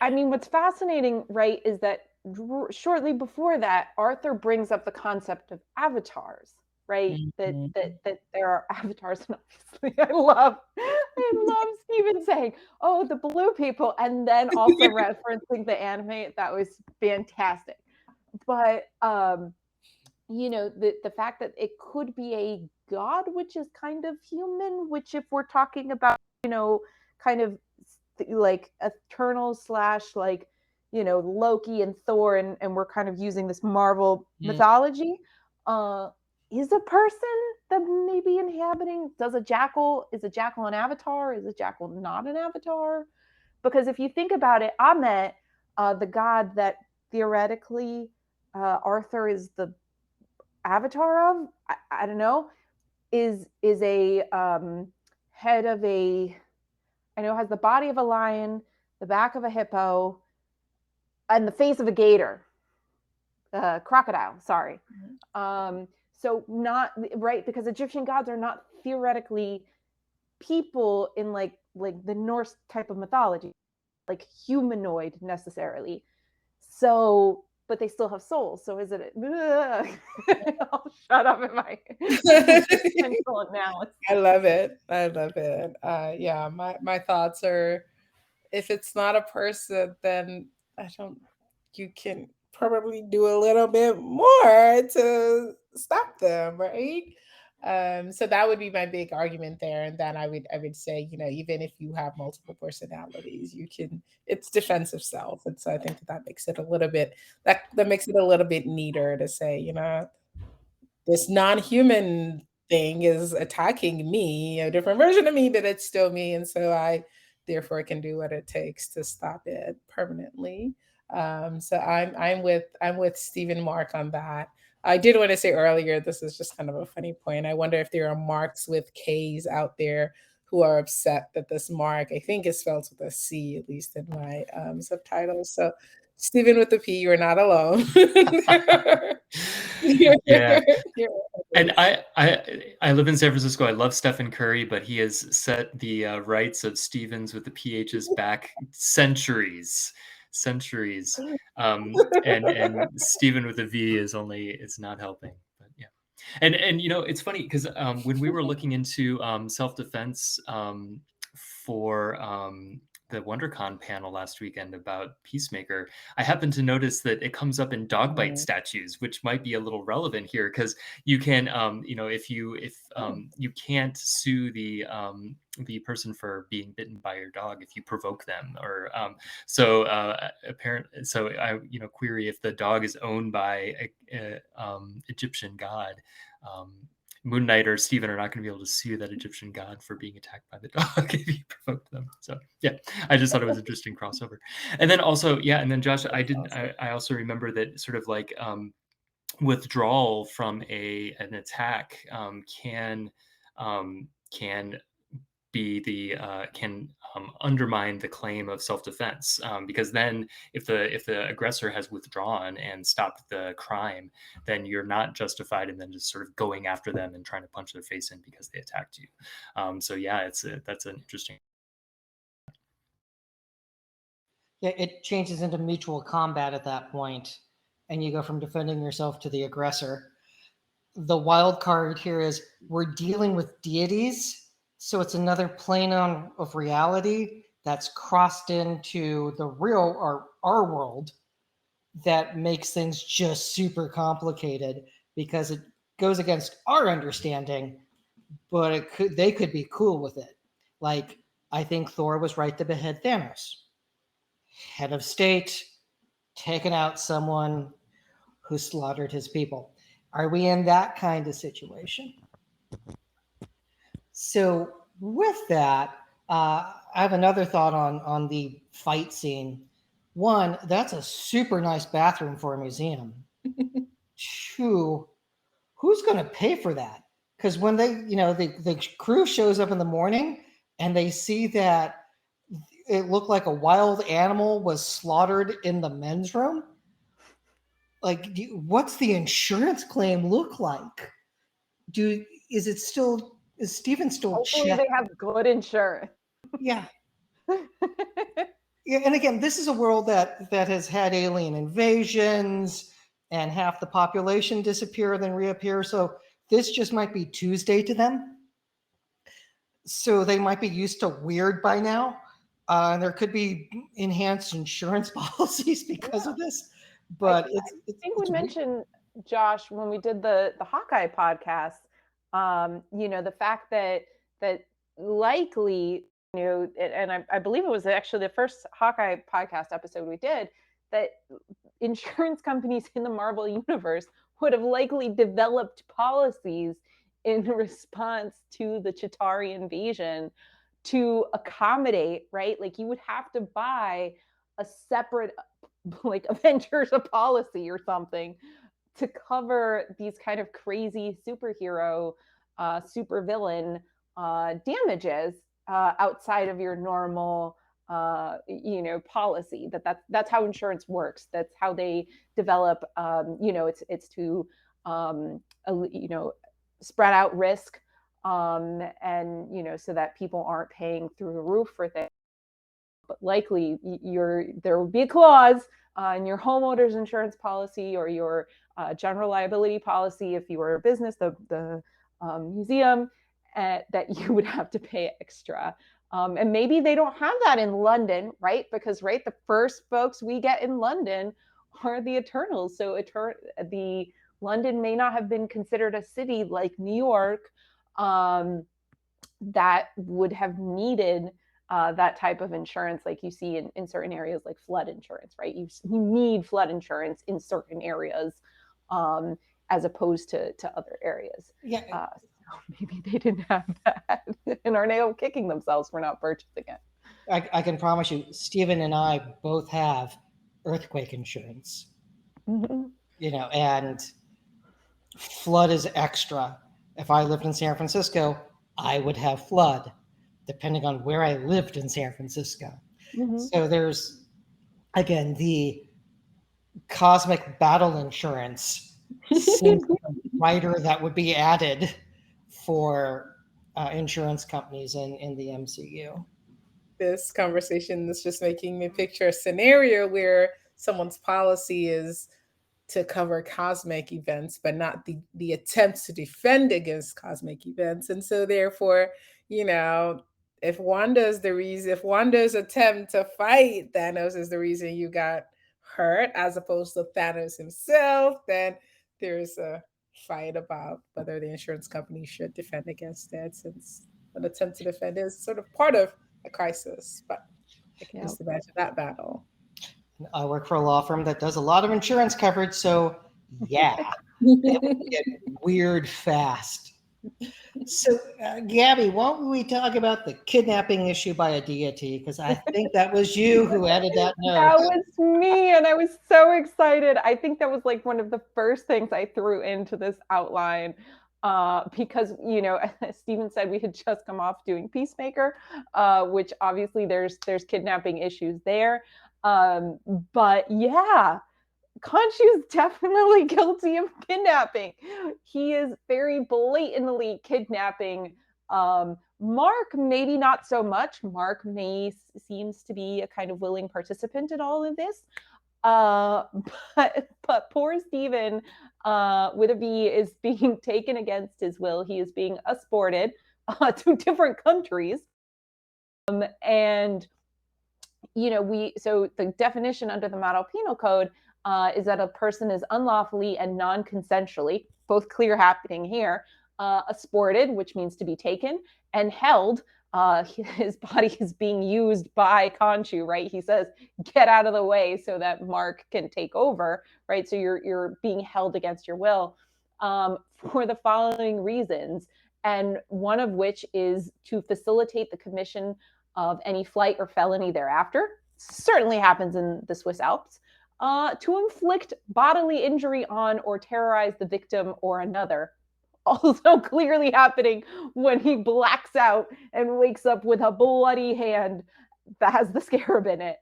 I mean, what's fascinating, right, is that shortly before that, Arthur brings up the concept of avatars, right? Mhm. That there are avatars, and obviously I love Steven saying, "Oh, the blue people," and then also referencing the anime. That was fantastic. But the fact that it could be a god, which is kind of human, which if we're talking about, kind of like eternal slash like, Loki and Thor, and we're kind of using this Marvel mythology, uh, is a person that may be inhabiting. Is a jackal an avatar? Is a jackal not an avatar? Because if you think about it, Amet, the god that theoretically Arthur is the avatar of, I don't know, is a head of a, I know, has the body of a lion, the back of a hippo, and the face of a gator, crocodile. Sorry. So not right, because Egyptian gods are not theoretically people in like the Norse type of mythology, like humanoid necessarily. So, but they still have souls. So is it? I'll shut up in my mental analysis. I love it. I love it. Yeah, my thoughts are, if it's not a person, then I don't. You can probably do a little bit more to stop them, right? So that would be my big argument there. And then I would say, even if you have multiple personalities, you can. It's defensive self, and so I think that makes it a little bit, that makes it a little bit neater to say, this non-human thing is attacking me, a different version of me, but it's still me, and so I therefore can do what it takes to stop it permanently. So I'm with Stephen Mark on that. I did want to say earlier, this is just kind of a funny point. I wonder if there are marks with K's out there who are upset that this mark, I think, is spelled with a C, at least in my subtitles. So Stephen with the P, you're not alone. Yeah. You're And I live in San Francisco. I love Stephen Curry, but he has set the rights of Stevens with the PHs back centuries, centuries. And Stephen with a V is not helping. But yeah, and it's funny because when we were looking into self-defense for the WonderCon panel last weekend about Peacemaker, I happened to notice that it comes up in dog bite statues, which might be a little relevant here because you can, if you can't sue the person for being bitten by your dog if you provoke them, or so I query if the dog is owned by a Egyptian god. Moon Knight or Steven are not going to be able to sue that Egyptian god for being attacked by the dog if you provoked them. So yeah, I just thought it was interesting crossover. And then also, yeah, and then Josh, I also remember that sort of like withdrawal from an attack can be can undermine the claim of self-defense, because then if the aggressor has withdrawn and stopped the crime, then you're not justified in then just sort of going after them and trying to punch their face in because they attacked you. So yeah, that's an interesting. Yeah, it changes into mutual combat at that point, and you go from defending yourself to the aggressor. The wild card here is we're dealing with deities, so it's another plane of reality that's crossed into the real or our world that makes things just super complicated because it goes against our understanding, but they could be cool with it. Like, I think Thor was right to behead Thanos. Head of state, taking out someone who slaughtered his people. Are we in that kind of situation? So with that, I have another thought on the fight scene. One, that's a super nice bathroom for a museum. Two, who's going to pay for that? Because when the crew shows up in the morning and they see that it looked like a wild animal was slaughtered in the men's room, like, what's the insurance claim look like? Is Steven still Hopefully they have good insurance. Yeah. Yeah, and again, this is a world that has had alien invasions and half the population disappear then reappear. So this just might be Tuesday to them. So they might be used to weird by now. And there could be enhanced insurance policies because of this. But I it's think we weird. mentioned, Josh, when we did the Hawkeye podcast, the fact that likely, and I believe it was actually the first Hawkeye podcast episode we did, that insurance companies in the Marvel universe would have likely developed policies in response to the Chitauri invasion to accommodate, right? Like, you would have to buy a separate like Avengers a policy or something to cover these kind of crazy superhero, super villain damages outside of your normal, policy. That's how insurance works. That's how they develop. It's to, spread out risk, and so that people aren't paying through the roof for things. But likely there will be a clause in your homeowner's insurance policy or your general liability policy if you were a business, the museum, that you would have to pay extra. And maybe they don't have that in London, right? Because the first folks we get in London are the Eternals. So the London may not have been considered a city like New York, that would have needed that type of insurance, like you see in certain areas, like flood insurance, right? You need flood insurance in certain areas, as opposed to other areas. Yeah. So maybe they didn't have that and are now kicking themselves for not purchasing it. I can promise you, Stephen and I both have earthquake insurance. Mm-hmm. And flood is extra. If I lived in San Francisco, I would have flood, depending on where I lived in San Francisco. Mm-hmm. So there's, again, the cosmic battle insurance seems like a rider that would be added for insurance companies in the MCU. This conversation is just making me picture a scenario where someone's policy is to cover cosmic events, but not the attempts to defend against cosmic events. And so therefore, if Wanda's attempt to fight Thanos is the reason you got hurt, as opposed to Thanos himself, then there's a fight about whether the insurance company should defend against it, since an attempt to defend is sort of part of a crisis. But I can just imagine that battle. I work for a law firm that does a lot of insurance coverage, so yeah, it would get weird fast. So, Gabby, why don't we talk about the kidnapping issue by a deity? Because I think that was you who added that note. That was me, and I was so excited. I think that was like one of the first things I threw into this outline, because as Stephen said, we had just come off doing Peacemaker, which obviously there's kidnapping issues there. But yeah, Khonshu's definitely guilty of kidnapping. He is very blatantly kidnapping. Mark, maybe not so much. Mark seems to be a kind of willing participant in all of this. But poor Stephen, with a B, is being taken against his will. He is being escorted to different countries. And so the definition under the Model Penal Code is that a person is unlawfully and non-consensually, both clear happening here, escorted, which means to be taken, and held. His body is being used by Khonshu, right? He says, "Get out of the way," so that Mark can take over, right? So you're being held against your will, for the following reasons, and one of which is to facilitate the commission of any flight or felony thereafter. Certainly happens in the Swiss Alps. To inflict bodily injury on or terrorize the victim or another. Also clearly happening when he blacks out and wakes up with a bloody hand that has the scarab in it.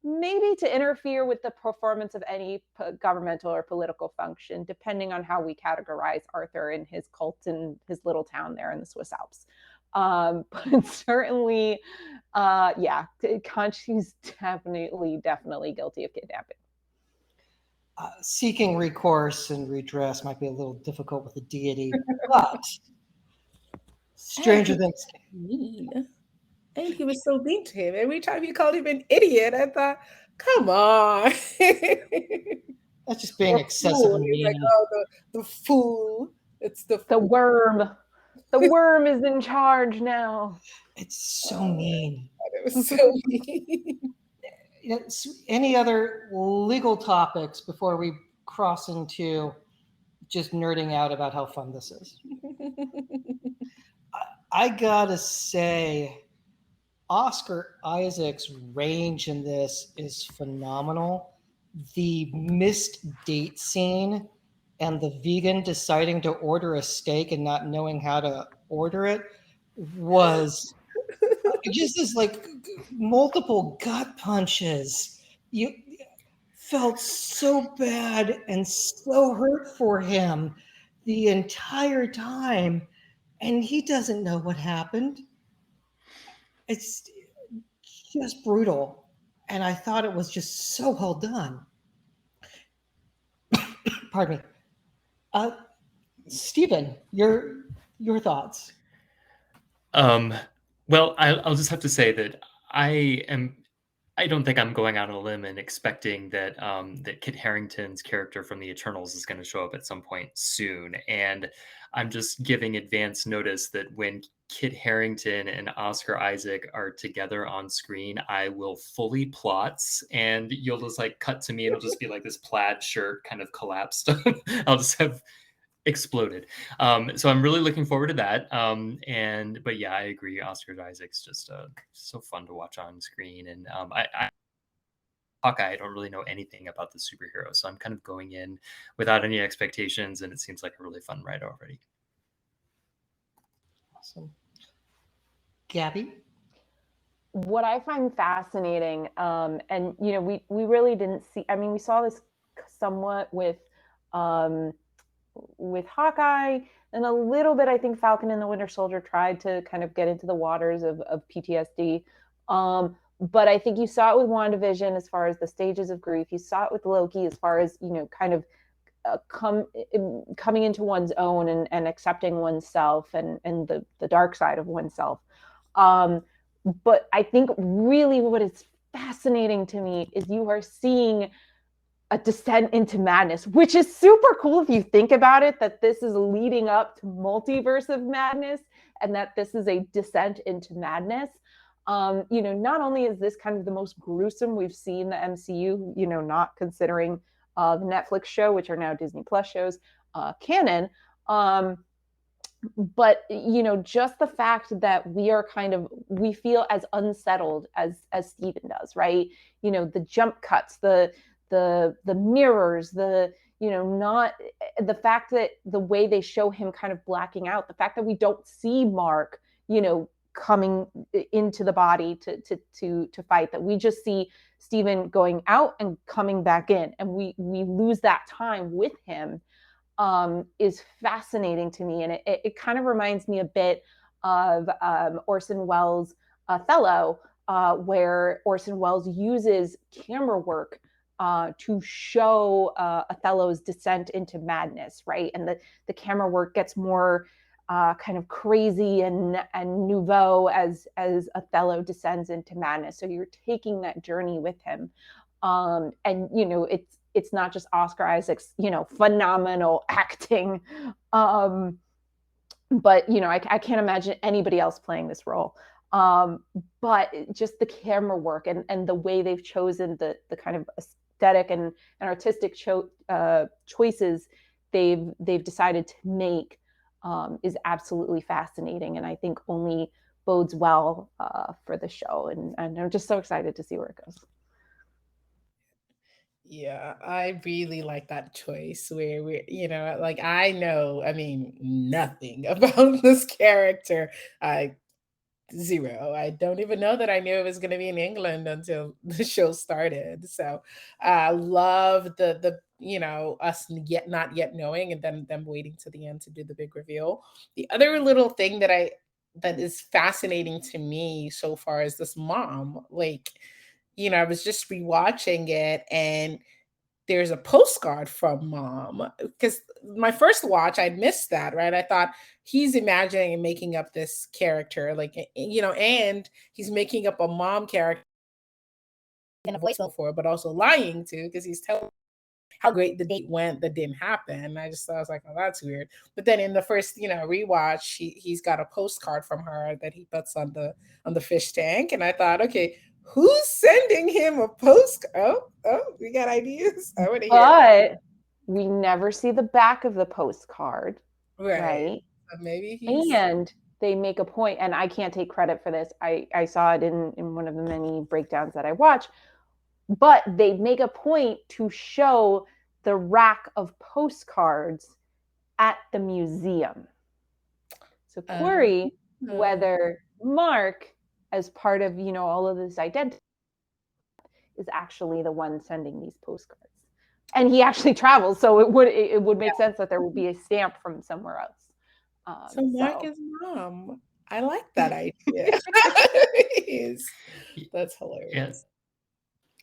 Maybe to interfere with the performance of any governmental or political function, depending on how we categorize Arthur and his cult in his little town there in the Swiss Alps. But certainly, Khonshu's definitely guilty of kidnapping. seeking recourse and redress might be a little difficult with the deity, but And stranger he things. was mean. And he was so mean to him. Every time he called him an idiot, I thought, come on. That's just being Or excessive fool. and He's like, mean. oh, the fool. It's the The fool. worm. The worm is in charge now. It's so Oh, mean. it was so mean. Any other legal topics before we cross into just nerding out about how fun this is? I gotta say, Oscar Isaac's range in this is phenomenal. The missed date scene and the vegan deciding to order a steak and not knowing how to order it was just this like multiple gut punches. You felt so bad and so hurt for him the entire time, and he doesn't know what happened. It's just brutal. And I thought it was just so well done. Pardon me. Uh, Stephen, your thoughts. Um, well, I'll just have to say that I am. I don't think I'm going out on a limb and expecting that that Kit Harington's character from the Eternals is going to show up at some point soon. And I'm just giving advance notice that when Kit Harington and Oscar Isaac are together on screen, I will fully plots, and you'll just like cut to me, and it'll just be like this plaid shirt kind of collapsed. I'll just have exploded. So I'm really looking forward to that. And but yeah, I agree. Oscar Isaac's just so fun to watch on screen, and I Hawkeye, I don't really know anything about the superhero, so I'm kind of going in without any expectations, and it seems like a really fun ride already. Awesome. Gabby? What I find fascinating, and we really didn't see. I mean, we saw this somewhat um, with Hawkeye, and a little bit. I think Falcon and the Winter Soldier tried to kind of get into the waters of PTSD. But I think you saw it with WandaVision as far as the stages of grief. You saw it with Loki as far as kind of coming into one's own and accepting oneself and the dark side of oneself. Um, but I think really what is fascinating to me is you are seeing a descent into madness, which is super cool if you think about it, that this is leading up to multiverse of madness and that this is a descent into madness. Not only is this kind of the most gruesome we've seen the MCU, not considering the Netflix show, which are now Disney Plus shows, canon. But just the fact that we feel as unsettled as Steven does, right? The jump cuts, the mirrors, not the fact that the way they show him kind of blacking out, the fact that we don't see Mark, coming into the body to fight, that we just see Steven going out and coming back in, and we lose that time with him, is fascinating to me. And it kind of reminds me a bit of Orson Welles' Othello, where Orson Welles uses camera work to show Othello's descent into madness, right? And the camera work gets more kind of crazy and nouveau as Othello descends into madness. So you're taking that journey with him, and it's not just Oscar Isaac's phenomenal acting, but I can't imagine anybody else playing this role. But just the camera work and the way they've chosen the kind of aesthetic and artistic choices they've decided to make is absolutely fascinating, and I think only bodes well for the show. And I'm just so excited to see where it goes. Yeah, I really like that choice where like I know, I mean, nothing about this character. I zero. I don't even know that I knew it was going to be in England until the show started. So I love us yet not yet knowing and then them waiting to the end to do the big reveal. The other little thing that is fascinating to me so far is this mom. Like, I was just rewatching it, and there's a postcard from mom. Because my first watch, I'd missed that, right? I thought he's imagining and making up this character, like, and he's making up a mom character in a voicemail for, but also lying to, because he's telling how great the date went that didn't happen. I just thought, I was like, oh, that's weird. But then in the first, rewatch, he's got a postcard from her that he puts on the fish tank, and I thought, okay, who's sending him a postcard? Oh, we got ideas. I want to hear. But we never see the back of the postcard, right? So maybe he's. And they make a point, and I can't take credit for this. I saw it in one of the many breakdowns that I watch, but they make a point to show the rack of postcards at the museum. So query whether Mark, as part of all of this identity, is actually the one sending these postcards. And he actually travels, so it would make sense that there would be a stamp from somewhere else. So Mark is mom. I like that idea. That's hilarious. Yes.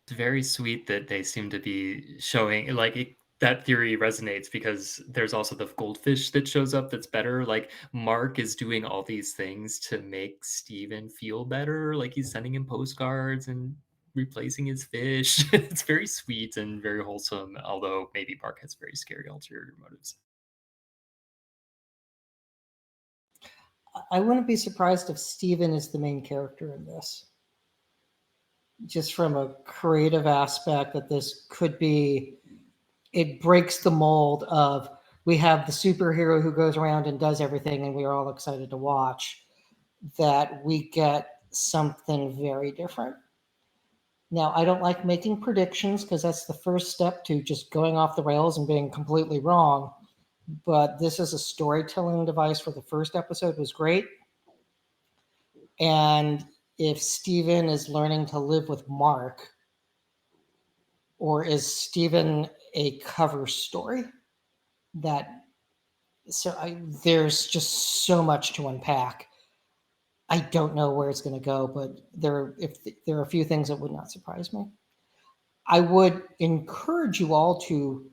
It's very sweet that they seem to be showing, like, that theory resonates, because there's also the goldfish that shows up that's better. Like, Mark is doing all these things to make Steven feel better. Like, he's sending him postcards and replacing his fish. It's very sweet and very wholesome, although maybe Mark has very scary ulterior motives. I wouldn't be surprised if Steven is the main character in this. Just from a creative aspect, that this could be, it breaks the mold of, we have the superhero who goes around and does everything and we're all excited to watch, that we get something very different. Now, I don't like making predictions, because that's the first step to just going off the rails and being completely wrong. But this is a storytelling device for the first episode was great. And if Steven is learning to live with Mark, or is Steven a cover story? There's just so much to unpack. I don't know where it's going to go, but there are a few things that would not surprise me. I would encourage you all to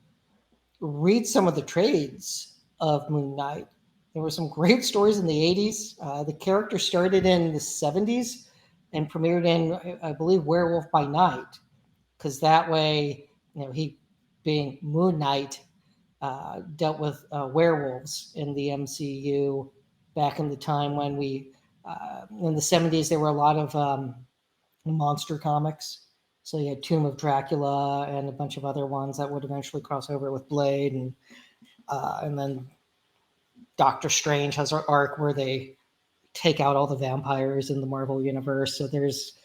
read some of the trades of Moon Knight. There were some great stories in the 80s. The character started in the 70s and premiered in, I believe, Werewolf by Night, because that way, he, being Moon Knight, dealt with werewolves in the MCU back in the time when in the 70s, there were a lot of monster comics. So you had Tomb of Dracula and a bunch of other ones that would eventually cross over with Blade, and then Doctor Strange has an arc where they take out all the vampires in the Marvel universe. So there's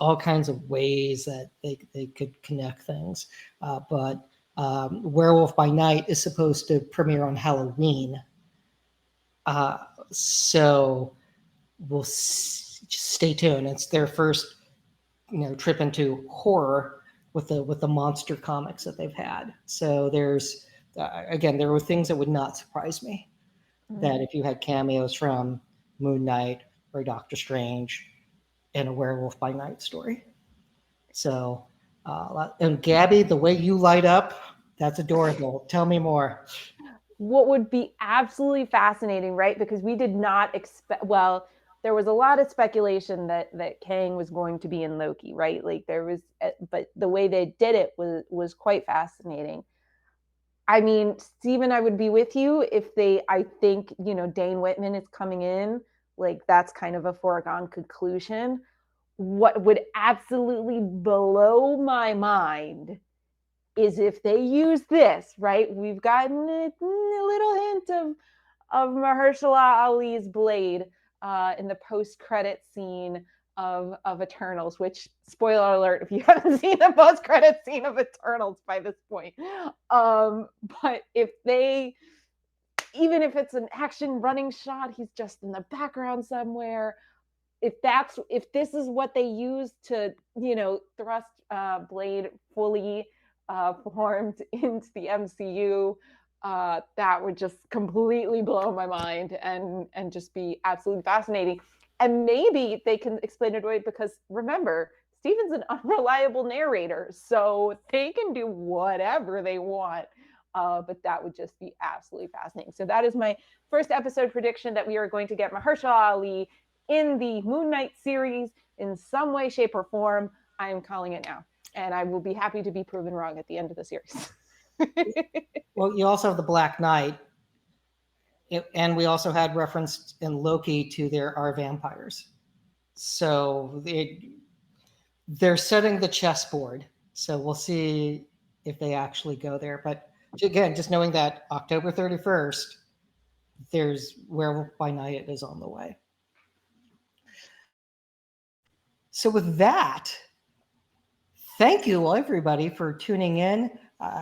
all kinds of ways that they could connect things. But Werewolf by Night is supposed to premiere on Halloween. So we'll just stay tuned. It's their first trip into horror with the monster comics that they've had. So there's again, there were things that would not surprise me, that if you had cameos from Moon Knight or Doctor Strange in a Werewolf by Night story. So and Gabby, the way you light up, that's adorable. Tell me more. What would be absolutely fascinating, right? Because we did not expect, well, there was a lot of speculation that Kang was going to be in Loki, right? Like there was, but the way they did it was quite fascinating. I mean, Steven, I would be with you if I think, Dane Whitman is coming in, like that's kind of a foregone conclusion. What would absolutely blow my mind is if they use this, right? We've gotten a little hint of Mahershala Ali's Blade in the post-credit scene of Eternals, which, spoiler alert, if you haven't seen the post-credit scene of Eternals by this point. But even if it's an action running shot, he's just in the background somewhere. If this is what they use to, thrust Blade fully formed into the MCU, that would just completely blow my mind and just be absolutely fascinating. And maybe they can explain it away, because remember, Steven's an unreliable narrator, so they can do whatever they want. But that would just be absolutely fascinating. So that is my first episode prediction, that we are going to get Mahershala Ali in the Moon Knight series in some way, shape, or form. I am calling it now, and I will be happy to be proven wrong at the end of the series. Well, you also have the Black Knight, and we also had referenced in Loki to there are vampires. So they're setting the chessboard. So we'll see if they actually go there. But again, just knowing that October 31st, there's Werewolf by Night is on the way. So with that, thank you everybody for tuning in.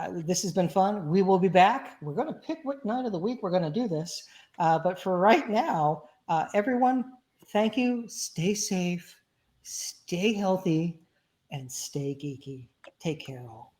This has been fun. We will be back. We're going to pick what night of the week we're going to do this. But for right now, everyone, thank you. Stay safe, stay healthy, and stay geeky. Take care, all.